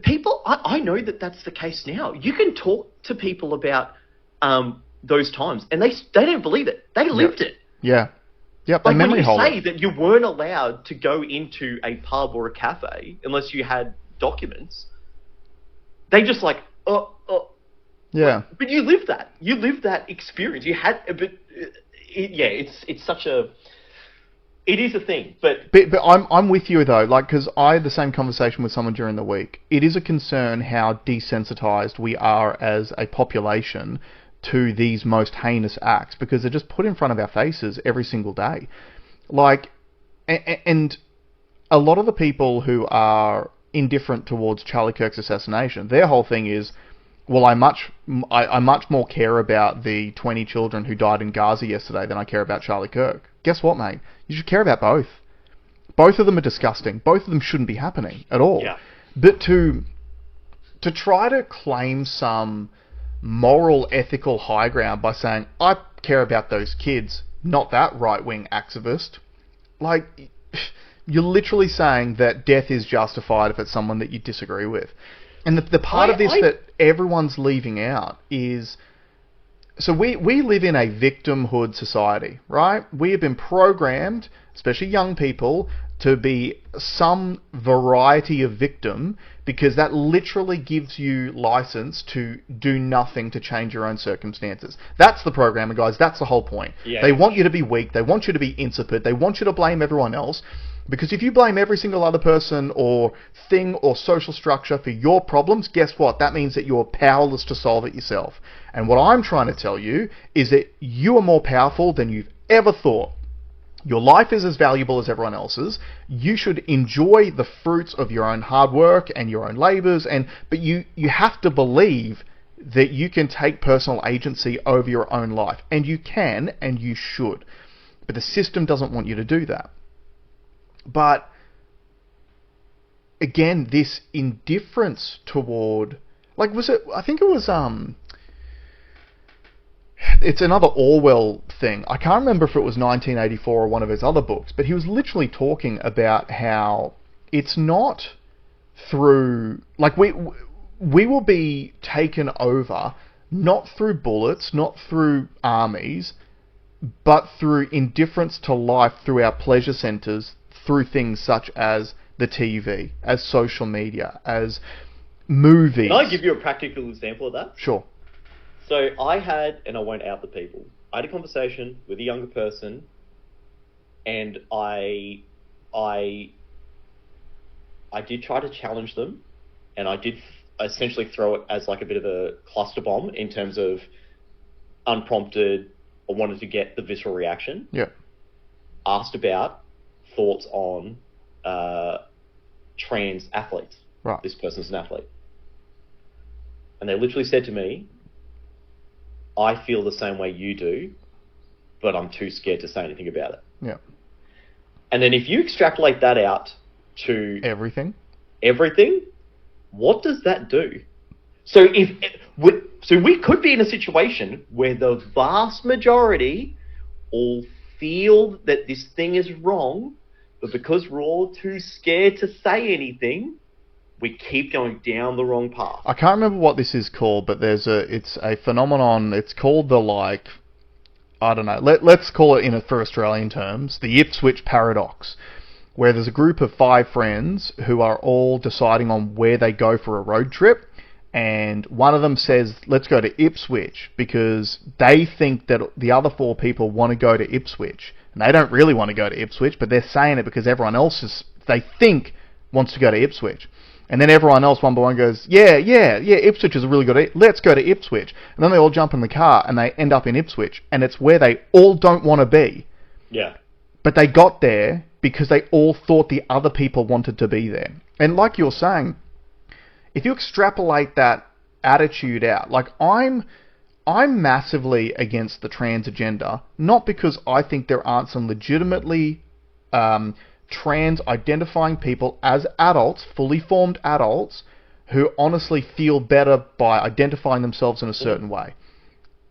People, I know that that's the case now. You can talk to people about those times, and they don't believe it. They lived it. Yeah. Yep. Like when you say that you weren't allowed to go into a pub or a cafe unless you had documents, they just like, yeah. But you lived that. You lived that experience. You had, it's such a. It is a thing, but I'm with you though, like, because I had the same conversation with someone during the week. It is a concern how desensitized we are as a population to these most heinous acts, because they're just put in front of our faces every single day. Like, and a lot of the people who are indifferent towards Charlie Kirk's assassination, their whole thing is, well, I much more care about the 20 children who died in Gaza yesterday than I care about Charlie Kirk. Guess what, mate? You should care about both. Both of them are disgusting. Both of them shouldn't be happening at all. Yeah. But to try to claim some moral, ethical high ground by saying, I care about those kids, not that right-wing activist, like, you're literally saying that death is justified if it's someone that you disagree with. And the part of this that everyone's leaving out is... So we live in a victimhood society, right? We have been programmed, especially young people, to be some variety of victim, because that literally gives you license to do nothing to change your own circumstances. That's the programming, guys. That's the whole point. Yeah. They want you to be weak. They want you to be insipid. They want you to blame everyone else. Because if you blame every single other person or thing or social structure for your problems, guess what? That means that you're powerless to solve it yourself. And what I'm trying to tell you is that you are more powerful than you've ever thought. Your life is as valuable as everyone else's. You should enjoy the fruits of your own hard work and your own labours, but you have to believe that you can take personal agency over your own life. And you can, and you should. But the system doesn't want you to do that. But again, this indifference toward, like, I think it was, it's another Orwell thing. I can't remember if it was 1984 or one of his other books, but he was literally talking about how it's not through, like, we will be taken over, not through bullets, not through armies, but through indifference to life, through our pleasure centres, through things such as the TV, as social media, as movies. Can I give you a practical example of that? Sure. So I had, and I won't out the people, I had a conversation with a younger person, and I did try to challenge them, and I did essentially throw it as like a bit of a cluster bomb in terms of unprompted, I wanted to get the visceral reaction. Yeah. Asked about thoughts on trans athletes. Right. This person's an athlete. And they literally said to me, I feel the same way you do, but I'm too scared to say anything about it. Yeah. And then if you extrapolate that out to everything, what does that do? So we could be in a situation where the vast majority all feel that this thing is wrong, but because we're all too scared to say anything, We keep going down the wrong path. I can't remember what this is called, but it's a phenomenon. It's called the, like, I don't know. Let's call it, for Australian terms, the Ipswich paradox, where there's a group of 5 friends who are all deciding on where they go for a road trip, and one of them says, let's go to Ipswich, because they think that the other 4 people want to go to Ipswich. And they don't really want to go to Ipswich, but they're saying it because everyone else they think wants to go to Ipswich. And then everyone else, one by one, goes, yeah, Ipswich is a really good... Let's go to Ipswich. And then they all jump in the car and they end up in Ipswich. And it's where they all don't want to be. Yeah. But they got there because they all thought the other people wanted to be there. And like you're saying, if you extrapolate that attitude out, like I'm massively against the trans agenda, not because I think there aren't some legitimately... trans identifying people as adults, fully formed adults, who honestly feel better by identifying themselves in a certain way.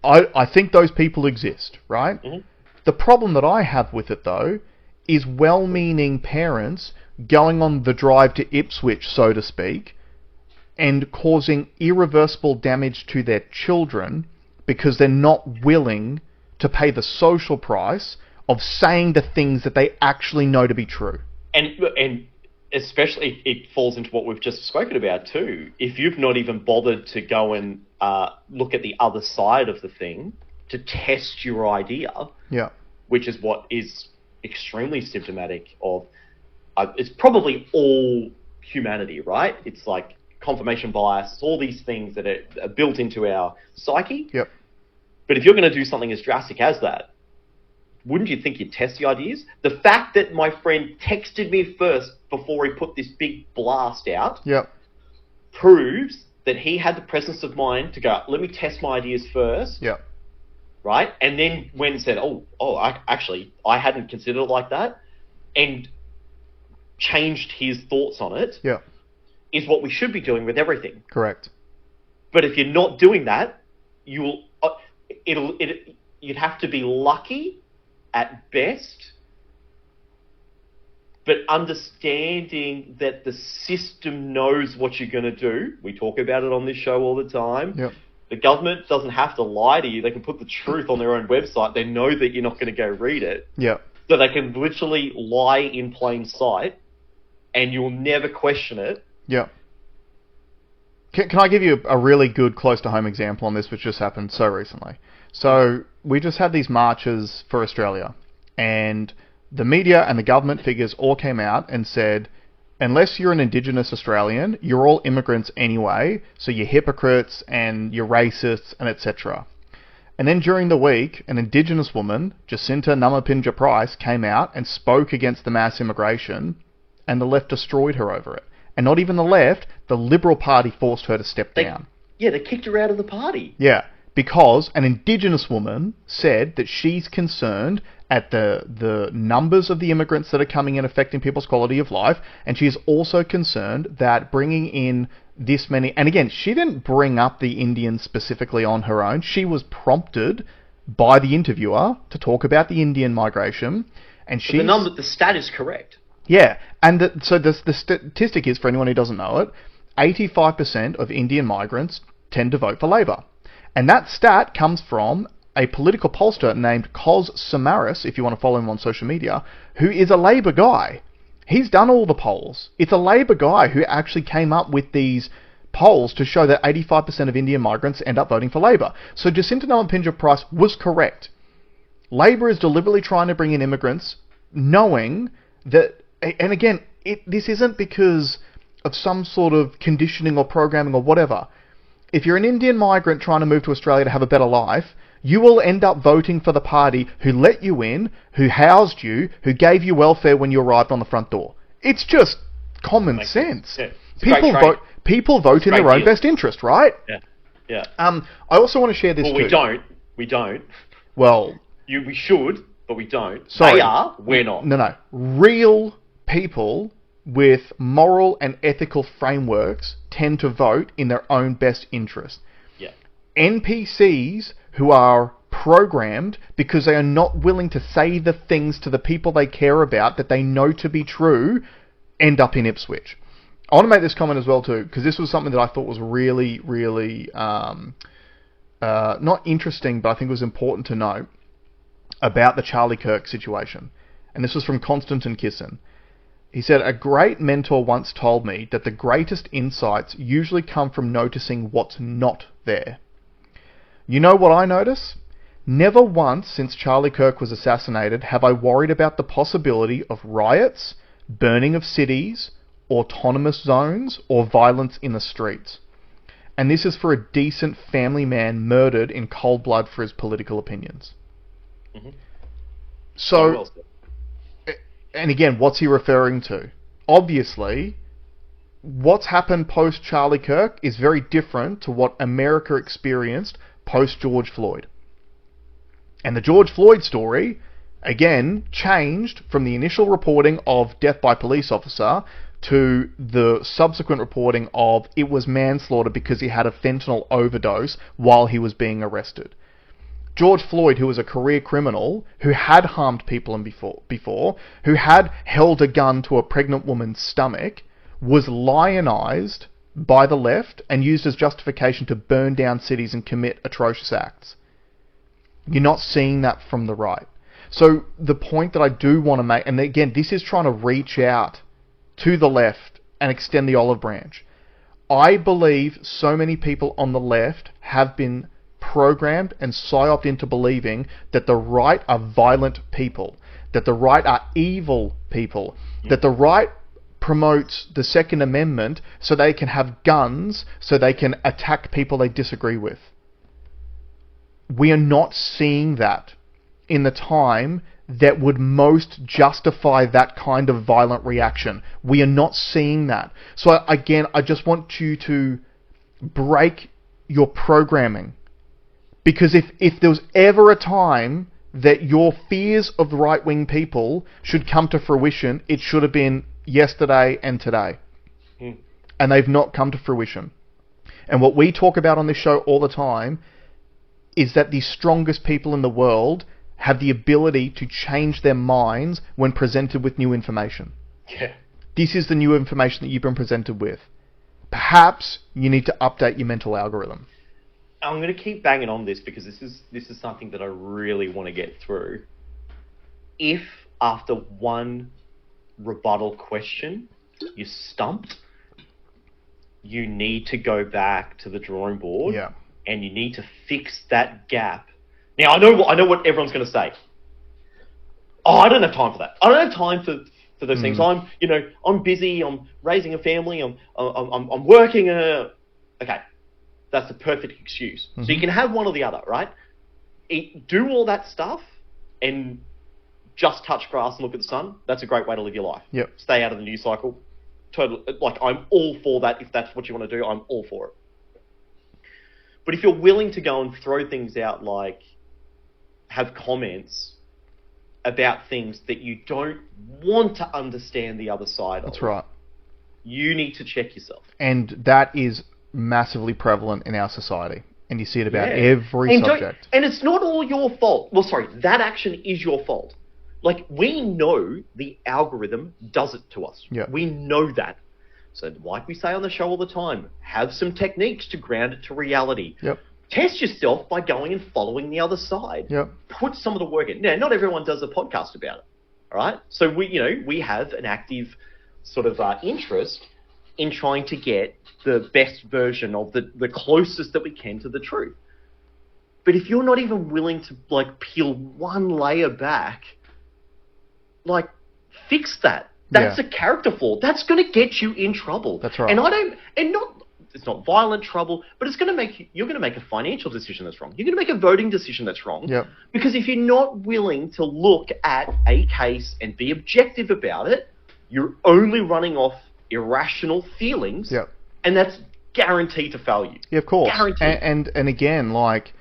I think those people exist, right? Mm-hmm. The problem that I have with it, though, is well-meaning parents going on the drive to Ipswich, so to speak, and causing irreversible damage to their children because they're not willing to pay the social price of saying the things that they actually know to be true. And especially it falls into what we've just spoken about too. If you've not even bothered to go and look at the other side of the thing, to test your idea, yeah, which is what is extremely symptomatic of, it's probably all humanity, right? It's like confirmation bias, all these things that are built into our psyche. Yep. But if you're going to do something as drastic as that, wouldn't you think you'd test the ideas? The fact that my friend texted me first before he put this big blast out, yep, proves that he had the presence of mind to go, let me test my ideas first. Yep. Right? And then when he said, I hadn't considered it like that, and changed his thoughts on it, yep, is what we should be doing with everything. Correct. But if you're not doing that, you'd have to be lucky at best, but understanding that the system knows what you're going to do. We talk about it on this show all the time. Yep. The government doesn't have to lie to you. They can put the truth on their own website. They know that you're not going to go read it. Yep. So they can literally lie in plain sight, and you'll never question it. Yep. Can I give you a really good close-to-home example on this, which just happened so recently? So we just had these marches for Australia, and the media and the government figures all came out and said, unless you're an Indigenous Australian, you're all immigrants anyway, so you're hypocrites and you're racists and etc. And then during the week, an Indigenous woman, Jacinta Numapinja Price, came out and spoke against the mass immigration, and the left destroyed her over it. And not even the left, the Liberal Party forced her to step down. Yeah, they kicked her out of the party. Yeah, because an Indigenous woman said that she's concerned at the numbers of the immigrants that are coming in affecting people's quality of life, and she's also concerned that bringing in this many... And again, she didn't bring up the Indians specifically on her own. She was prompted by the interviewer to talk about the Indian migration, and she... The stat is correct. Yeah, and so the statistic is, for anyone who doesn't know it, 85% of Indian migrants tend to vote for Labor. And that stat comes from a political pollster named Cos Samaras, if you want to follow him on social media, who is a Labor guy. He's done all the polls. It's a Labor guy who actually came up with these polls to show that 85% of Indian migrants end up voting for Labor. So Jacinta Numapinja Price was correct. Labor is deliberately trying to bring in immigrants, knowing that... And again, this isn't because of some sort of conditioning or programming or whatever. If you're an Indian migrant trying to move to Australia to have a better life, you will end up voting for the party who let you in, who housed you, who gave you welfare when you arrived on the front door. It's just common sense. Yeah. People vote in their own best interest, right? Yeah. Yeah. I also want to share this too. We don't. Well... We should, but we don't. Sorry. They are, we're not. No. Real people with moral and ethical frameworks tend to vote in their own best interest. Yeah. NPCs who are programmed because they are not willing to say the things to the people they care about that they know to be true end up in Ipswich. I want to make this comment as well too, because this was something that I thought was really, really not interesting, but I think it was important to know about the Charlie Kirk situation. And this was from Konstantin Kisin. He said, "A great mentor once told me that the greatest insights usually come from noticing what's not there. You know what I notice? Never once since Charlie Kirk was assassinated have I worried about the possibility of riots, burning of cities, autonomous zones, or violence in the streets. And this is for a decent family man murdered in cold blood for his political opinions." Mm-hmm. So, Well said. and again, what's he referring to? Obviously, what's happened post Charlie Kirk is very different to what America experienced post George Floyd. And the George Floyd story, again, changed from the initial reporting of death by police officer to the subsequent reporting of it was manslaughter because he had a fentanyl overdose while he was being arrested. George Floyd, who was a career criminal, who had harmed people before, who had held a gun to a pregnant woman's stomach, was lionized by the left and used as justification to burn down cities and commit atrocious acts. You're not seeing that from the right. So the point that I do want to make, and again, this is trying to reach out to the left and extend the olive branch. I believe so many people on the left have been programmed and psyoped into believing that the right are violent people, that the right are evil people, that the right promotes the Second Amendment so they can have guns, so they can attack people they disagree with. We are not seeing that in the time that would most justify that kind of violent reaction. We are not seeing that. So again, I just want you to break your programming. Because if there was ever a time that your fears of the right-wing people should come to fruition, it should have been yesterday and today. And they've not come to fruition. And what we talk about on this show all the time is that the strongest people in the world have the ability to change their minds when presented with new information. Yeah. This is the new information that you've been presented with. Perhaps you need to update your mental algorithm. I'm going to keep banging on this because this is something that I really want to get through. If after one rebuttal question you're stumped, you need to go back to the drawing board. Yeah. And you need to fix that gap. Now, I know what everyone's going to say. Oh, I don't have time for that. I don't have time for those things. I'm busy. I'm raising a family. I'm working. Okay, that's the perfect excuse. So you can have one or the other, right? Do all that stuff and just touch grass and look at the sun. That's a great way to live your life. Yep. Stay out of the news cycle. Totally. Like, I'm all for that. If that's what you want to do, I'm all for it. But if you're willing to go and throw things out, like have comments about things that you don't want to understand the other side of. That's right. You need to check yourself. And that is massively prevalent in our society. And you see it about every subject. And it's not all your fault. Well, sorry, that action is your fault. Like, we know the algorithm does it to us. Yep. We know that. So like we say on the show all the time, have some techniques to ground it to reality. Yep. Test yourself by going and following the other side. Yep. Put some of the work in. Now, not everyone does a podcast about it. All right? So we have an active sort of interest in trying to get the best version of the closest that we can to the truth. But if you're not even willing to like peel one layer back, like fix that. That's a character flaw. That's going to get you in trouble. That's right. It's not violent trouble, but you're going to make a financial decision that's wrong. You're going to make a voting decision that's wrong. Yep. Because if you're not willing to look at a case and be objective about it, you're only running off irrational feelings. Yep. And that's guaranteed to fail you. Yeah, of course. Guaranteed. And again, like,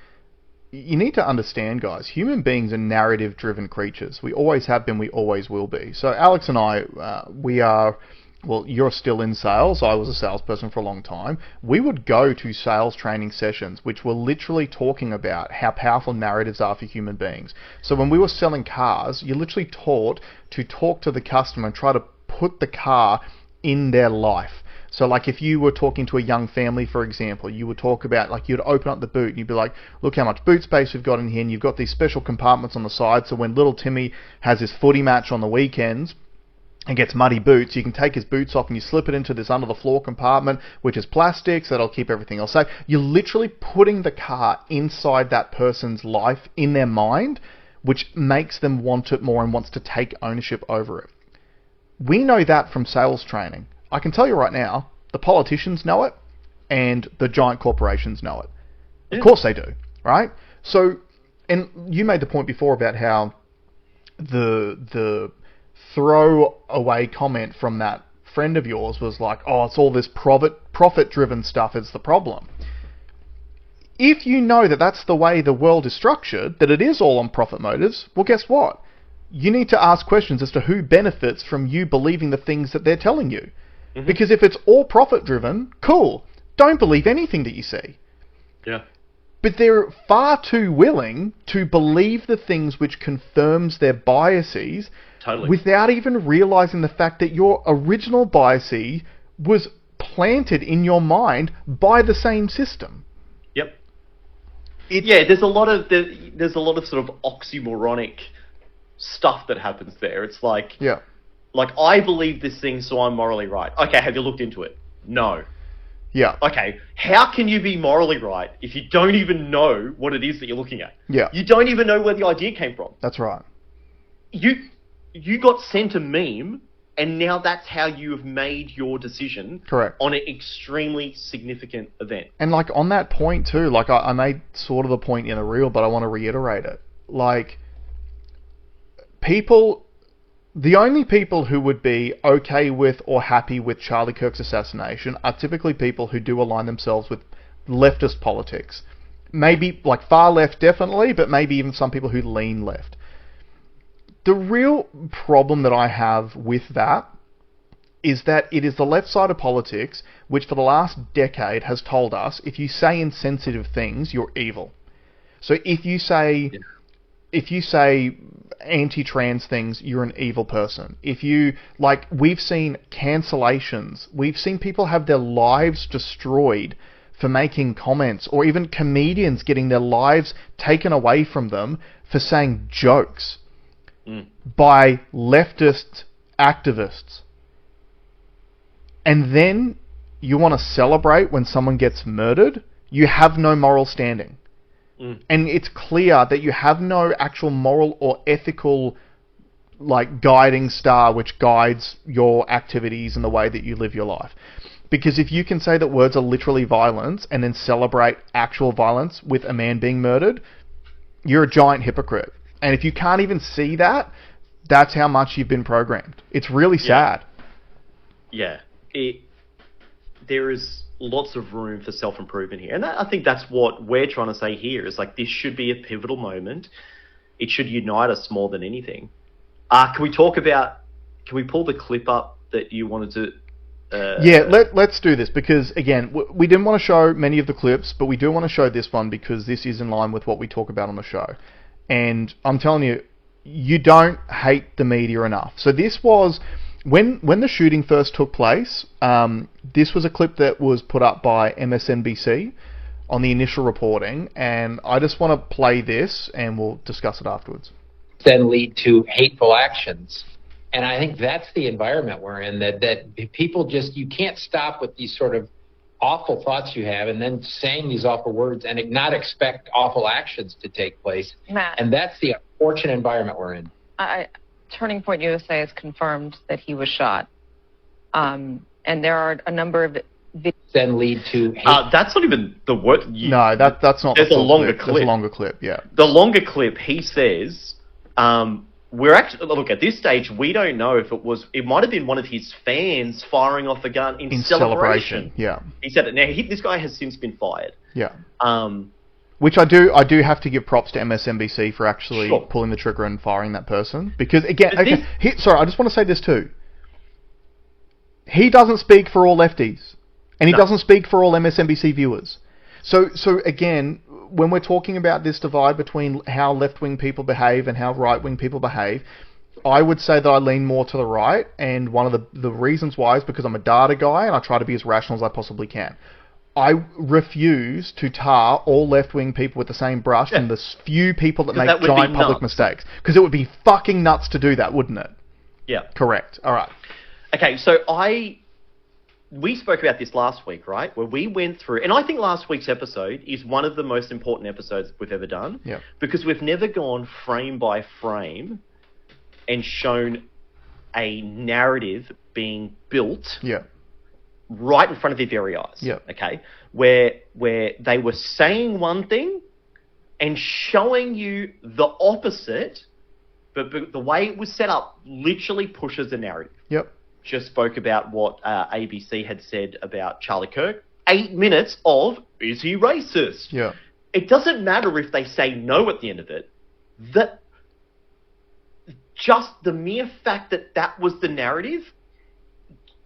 you need to understand, guys, human beings are narrative-driven creatures. We always have been, we always will be. So Alex and I, we are, well, you're still in sales. I was a salesperson for a long time. We would go to sales training sessions, which were literally talking about how powerful narratives are for human beings. So when we were selling cars, you're literally taught to talk to the customer and try to put the car in their life. So like if you were talking to a young family, for example, you would talk about, like, you'd open up the boot and you'd be like, look how much boot space we've got in here, and you've got these special compartments on the side, so when little Timmy has his footy match on the weekends and gets muddy boots, you can take his boots off and you slip it into this under the floor compartment, which is plastic, so that'll keep everything else safe. You're literally putting the car inside that person's life in their mind, which makes them want it more and wants to take ownership over it. We know that from sales training. I can tell you right now, the politicians know it, and the giant corporations know it. Yeah. Of course they do, right? So, and you made the point before about how the throwaway comment from that friend of yours was like, oh, it's all this profit-driven stuff is the problem. If you know that that's the way the world is structured, that it is all on profit motives, well, guess what? You need to ask questions as to who benefits from you believing the things that they're telling you. Mm-hmm. Because if it's all profit-driven, cool. Don't believe anything that you see. Yeah. But they're far too willing to believe the things which confirms their biases, totally, without even realizing the fact that your original bias was planted in your mind by the same system. Yep. There's a lot of sort of oxymoronic stuff that happens there. It's like, yeah, like, I believe this thing, so I'm morally right. Okay, have you looked into it? No. Yeah. Okay, how can you be morally right if you don't even know what it is that you're looking at? Yeah. You don't even know where the idea came from. That's right. You got sent a meme, and now that's how you have made your decision. Correct. On an extremely significant event. And like on that point too, like I made sort of the point in the reel, but I want to reiterate it. Like, the only people who would be okay with or happy with Charlie Kirk's assassination are typically people who do align themselves with leftist politics. Maybe, like, far left definitely, but maybe even some people who lean left. The real problem that I have with that is that it is the left side of politics which for the last decade has told us if you say insensitive things, you're evil. So if you say... Yeah. If you say anti-trans things, you're an evil person. If you, like, we've seen cancellations. We've seen people have their lives destroyed for making comments, or even comedians getting their lives taken away from them for saying jokes by leftist activists. And then you want to celebrate when someone gets murdered? You have no moral standing. And it's clear that you have no actual moral or ethical, like, guiding star which guides your activities and the way that you live your life. Because if you can say that words are literally violence and then celebrate actual violence with a man being murdered, you're a giant hypocrite. And if you can't even see that, that's how much you've been programmed. It's really sad. Yeah. There is lots of room for self-improvement here. And I think that's what we're trying to say here, is like, this should be a pivotal moment. It should unite us more than anything. Can we pull the clip up that you wanted to... Yeah, let's do this, because, again, we didn't want to show many of the clips, but we do want to show this one because this is in line with what we talk about on the show. And I'm telling you, you don't hate the media enough. So this was... When the shooting first took place, this was a clip that was put up by MSNBC on the initial reporting, and I just want to play this, and we'll discuss it afterwards. Then lead to hateful actions. And I think that's the environment we're in, that people just, you can't stop with these sort of awful thoughts you have and then saying these awful words and not expect awful actions to take place. Matt, and that's the unfortunate environment we're in. Turning Point USA has confirmed that he was shot. And there are a number of videos. Then lead to... that's not even the word... No, that's not... There's a longer clip. There's a longer clip, yeah. The longer clip, he says... we're actually... Look, at this stage, we don't know if it was... It might have been one of his fans firing off a gun in celebration. Yeah. He said it. Now, this guy has since been fired. Yeah. Which I do have to give props to MSNBC for actually pulling the trigger and firing that person. Because, again, sorry, I just want to say this too. He doesn't speak for all lefties. And he doesn't speak for all MSNBC viewers. So again, when we're talking about this divide between how left-wing people behave and how right-wing people behave, I would say that I lean more to the right, and one of the reasons why is because I'm a data guy and I try to be as rational as I possibly can. I refuse to tar all left-wing people with the same brush and the few people that make giant public mistakes. Because it would be fucking nuts to do that, wouldn't it? Yeah. Correct. All right. Okay, so we spoke about this last week, right? Where we went through, and I think last week's episode is one of the most important episodes we've ever done. Yeah. Because we've never gone frame by frame and shown a narrative being built. Yeah. Right in front of their very eyes. Yeah. Okay. Where they were saying one thing and showing you the opposite, but the way it was set up literally pushes the narrative. Yep. Just spoke about what ABC had said about Charlie Kirk. 8 minutes of, is he racist? Yeah. It doesn't matter if they say no at the end of it. Just the mere fact that that was the narrative,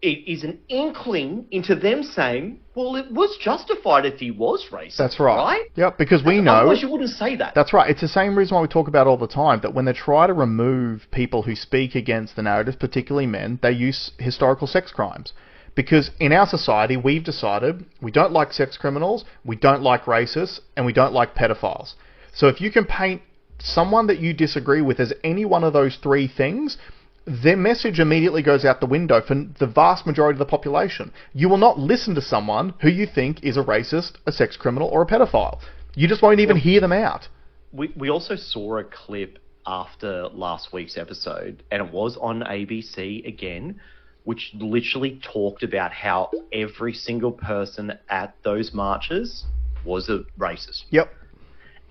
it is an inkling into them saying, well, it was justified if he was racist. That's right. Right? Yep, because we know... Otherwise you wouldn't say that. That's right. It's the same reason why we talk about all the time, that when they try to remove people who speak against the narrative, particularly men, they use historical sex crimes. Because in our society, we've decided we don't like sex criminals, we don't like racists, and we don't like pedophiles. So if you can paint someone that you disagree with as any one of those three things, their message immediately goes out the window for the vast majority of the population. You will not listen to someone who you think is a racist, a sex criminal, or a pedophile. You just won't even hear them out. We also saw a clip after last week's episode, and it was on ABC again, which literally talked about how every single person at those marches was a racist. Yep.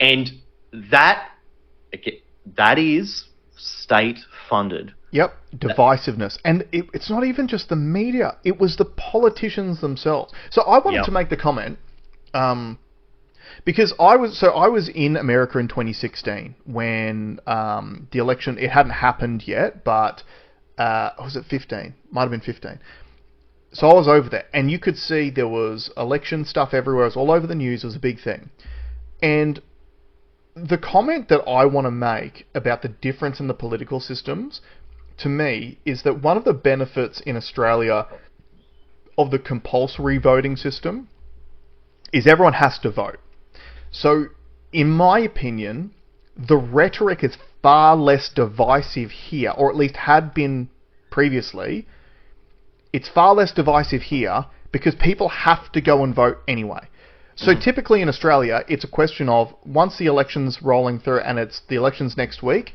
And that is state-funded. Yep, divisiveness. And it's not even just the media. It was the politicians themselves. So I wanted to make the comment, because I was in America in 2016 when the election, it hadn't happened yet, but was it 15? Might have been 15. So I was over there, and you could see there was election stuff everywhere. It was all over the news. It was a big thing. And the comment that I want to make about the difference in the political systems, to me, is that one of the benefits in Australia of the compulsory voting system is everyone has to vote. So, in my opinion, the rhetoric is far less divisive here, or at least had been previously. It's far less divisive here because people have to go and vote anyway. So typically in Australia, it's a question of, once the election's rolling through and it's the election's next week,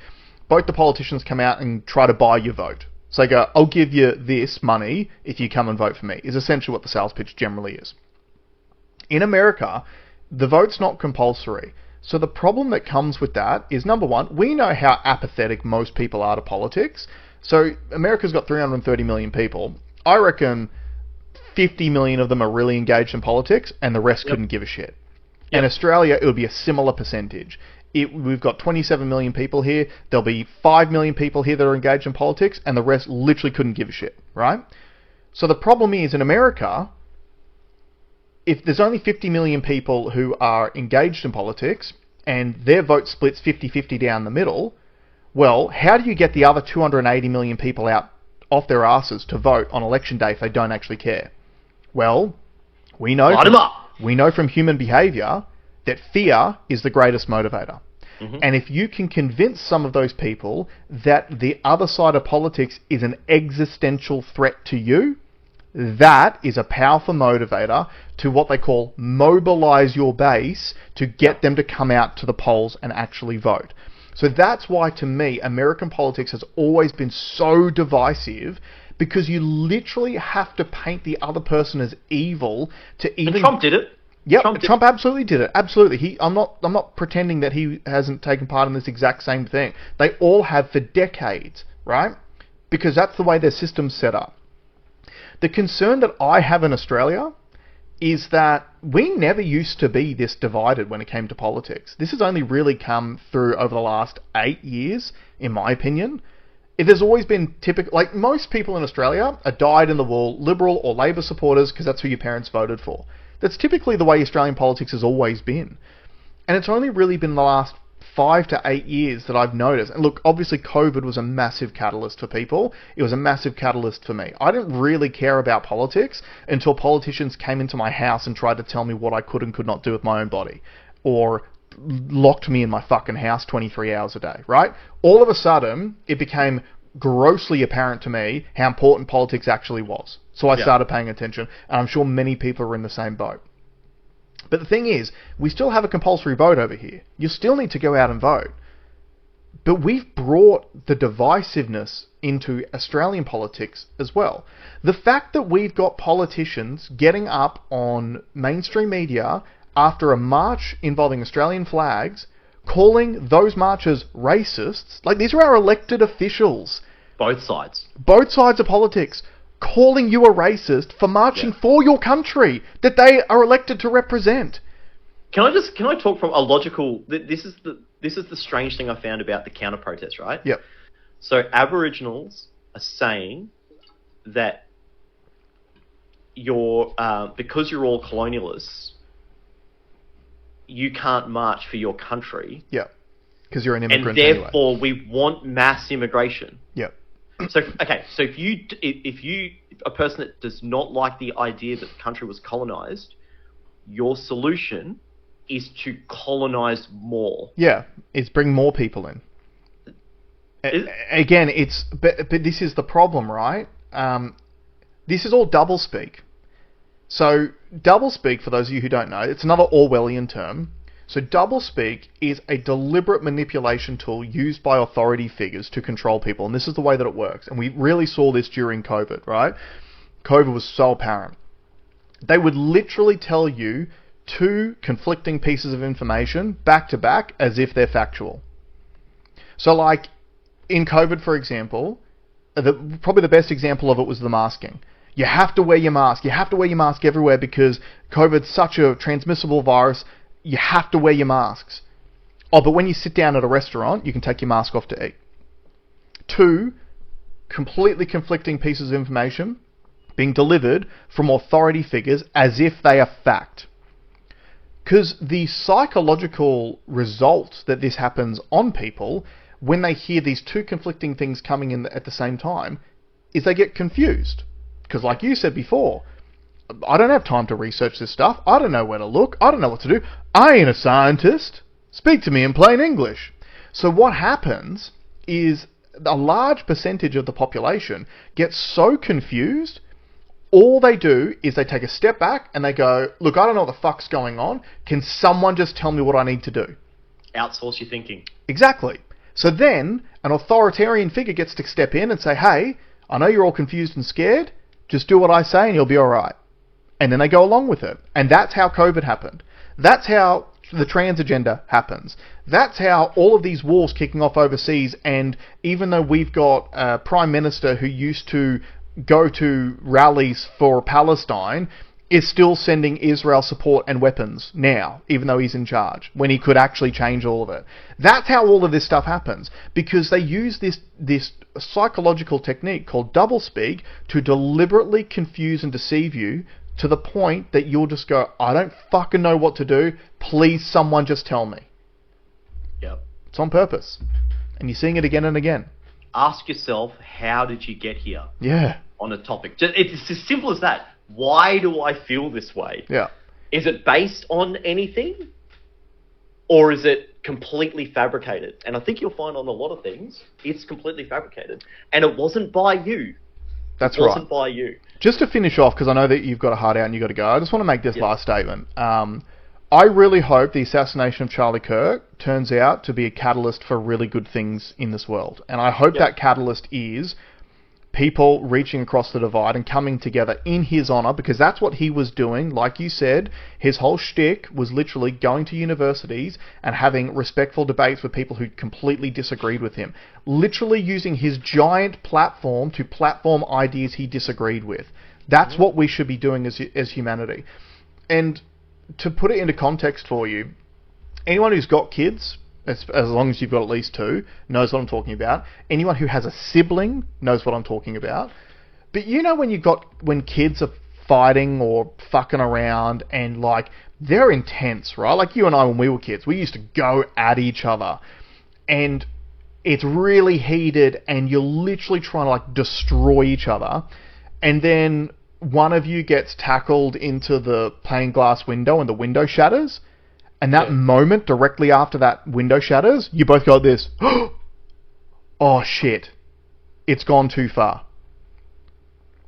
both the politicians come out and try to buy your vote. So they go, I'll give you this money if you come and vote for me, is essentially what the sales pitch generally is. In America, the vote's not compulsory. So the problem that comes with that is, number one, we know how apathetic most people are to politics. So America's got 330 million people. I reckon 50 million of them are really engaged in politics, and the rest couldn't give a shit. In Australia, it would be a similar percentage. We've got 27 million people here. There'll be 5 million people here that are engaged in politics, and the rest literally couldn't give a shit, right? So the problem is, in America, if there's only 50 million people who are engaged in politics, and their vote splits 50-50 down the middle, well, how do you get the other 280 million people out off their asses to vote on election day if they don't actually care? Well, we know from human behavior that fear is the greatest motivator. And if you can convince some of those people that the other side of politics is an existential threat to you, that is a powerful motivator to what they call mobilize your base to get them to come out to the polls and actually vote. So that's why, to me, American politics has always been so divisive, because you literally have to paint the other person as evil to even... And Trump did it. Yep, Trump absolutely did it. Absolutely. I'm not pretending that he hasn't taken part in this exact same thing. They all have for decades, right? Because that's the way their system's set up. The concern that I have in Australia is that we never used to be this divided when it came to politics. This has only really come through over the last 8 years, in my opinion. There's always been typical, like most people in Australia are dyed-in-the-wool Liberal or Labor supporters because that's who your parents voted for. That's typically the way Australian politics has always been. And it's only really been the last 5 to 8 years that I've noticed, and look, obviously COVID was a massive catalyst for people. It was a massive catalyst for me. I didn't really care about politics until politicians came into my house and tried to tell me what I could and could not do with my own body, or locked me in my fucking house 23 hours a day, right? All of a sudden, it became grossly apparent to me how important politics actually was. So I started paying attention, and I'm sure many people are in the same boat. But the thing is, we still have a compulsory vote over here. You still need to go out and vote. But we've brought the divisiveness into Australian politics as well. The fact that we've got politicians getting up on mainstream media after a march involving Australian flags, calling those marchers racists, like these are our elected officials. Both sides. Both sides of politics. Calling you a racist for marching for your country that they are elected to represent. Can I talk from a logical? This is the strange thing I found about the counter protest, right? Yep. So Aboriginals are saying that because you're all colonialists, you can't march for your country. Yeah. Because you're an immigrant and therefore we want mass immigration. Yep. So if you a person that does not like the idea that the country was colonized, your solution is to colonize more. Yeah, it's bring more people in. Again, but this is the problem, right? This is all doublespeak. So doublespeak, for those of you who don't know, it's another Orwellian term. So doublespeak is a deliberate manipulation tool used by authority figures to control people, and this is the way that it works. And we really saw this during COVID, right? COVID was so apparent. They would literally tell you two conflicting pieces of information back to back as if they're factual. So like in COVID, for example, probably the best example of it was the masking. You have to wear your mask. You have to wear your mask everywhere because COVID's such a transmissible virus. You have to wear your masks. Oh, but when you sit down at a restaurant, you can take your mask off to eat. Two completely conflicting pieces of information being delivered from authority figures as if they are fact. Because the psychological result that this happens on people when they hear these two conflicting things coming in at the same time is they get confused. Because like you said before, I don't have time to research this stuff. I don't know where to look. I don't know what to do. I ain't a scientist. Speak to me in plain English. So what happens is a large percentage of the population gets so confused, all they do is they take a step back and they go, look, I don't know what the fuck's going on. Can someone just tell me what I need to do? Outsource your thinking. Exactly. So then an authoritarian figure gets to step in and say, hey, I know you're all confused and scared. Just do what I say and you'll be all right. And then they go along with it. And that's how COVID happened. That's how the trans agenda happens. That's how all of these wars kicking off overseas, and even though we've got a Prime Minister who used to go to rallies for Palestine, is still sending Israel support and weapons now, even though he's in charge, when he could actually change all of it. That's how all of this stuff happens, because they use this psychological technique called doublespeak to deliberately confuse and deceive you to the point that you'll just go, I don't fucking know what to do. Please, someone just tell me. Yep. It's on purpose. And you're seeing it again and again. Ask yourself, how did you get here? Yeah. On a topic. It's as simple as that. Why do I feel this way? Yeah. Is it based on anything? Or is it completely fabricated? And I think you'll find on a lot of things, it's completely fabricated. And it wasn't by you. That's right. It wasn't by you. Just to finish off, because I know that you've got a heart out and you've got to go, I just want to make this last statement. I really hope the assassination of Charlie Kirk turns out to be a catalyst for really good things in this world. And I hope that catalyst is people reaching across the divide and coming together in his honour, because that's what he was doing. Like you said, his whole shtick was literally going to universities and having respectful debates with people who completely disagreed with him. Literally using his giant platform to platform ideas he disagreed with. That's what we should be doing as humanity. And to put it into context for you, anyone who's got kids, as long as you've got at least two, knows what I'm talking about. Anyone who has a sibling knows what I'm talking about. But you know when kids are fighting or fucking around, and like they're intense, right? Like you and I when we were kids, we used to go at each other, and it's really heated, and you're literally trying to like destroy each other, and then one of you gets tackled into the pane glass window and the window shatters, and that moment directly after that window shatters, you both go like this, oh shit, it's gone too far.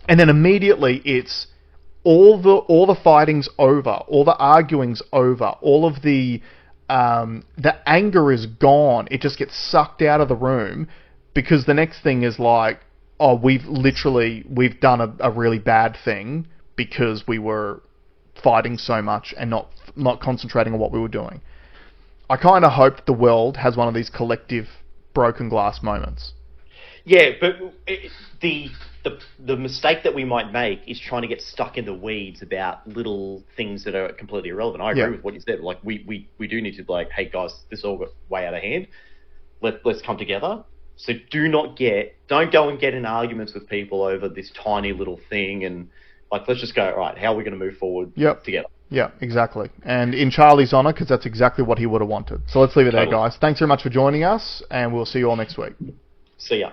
And then immediately it's all the fighting's over, all the arguing's over, all of the anger is gone. It just gets sucked out of the room, because the next thing is like, oh, we've done a really bad thing because we were fighting so much and not concentrating on what we were doing. I kind of hope the world has one of these collective broken glass moments. Yeah, but the mistake that we might make is trying to get stuck in the weeds about little things that are completely irrelevant. I agree with what you said. Like we do need to be like, hey guys, this all got way out of hand. Let's come together. So don't go and get in arguments with people over this tiny little thing, and like, let's just go, right, how are we going to move forward together? Yeah, exactly. And in Charlie's honour, because that's exactly what he would have wanted. So let's leave it there, guys. Thanks very much for joining us, and we'll see you all next week. See ya.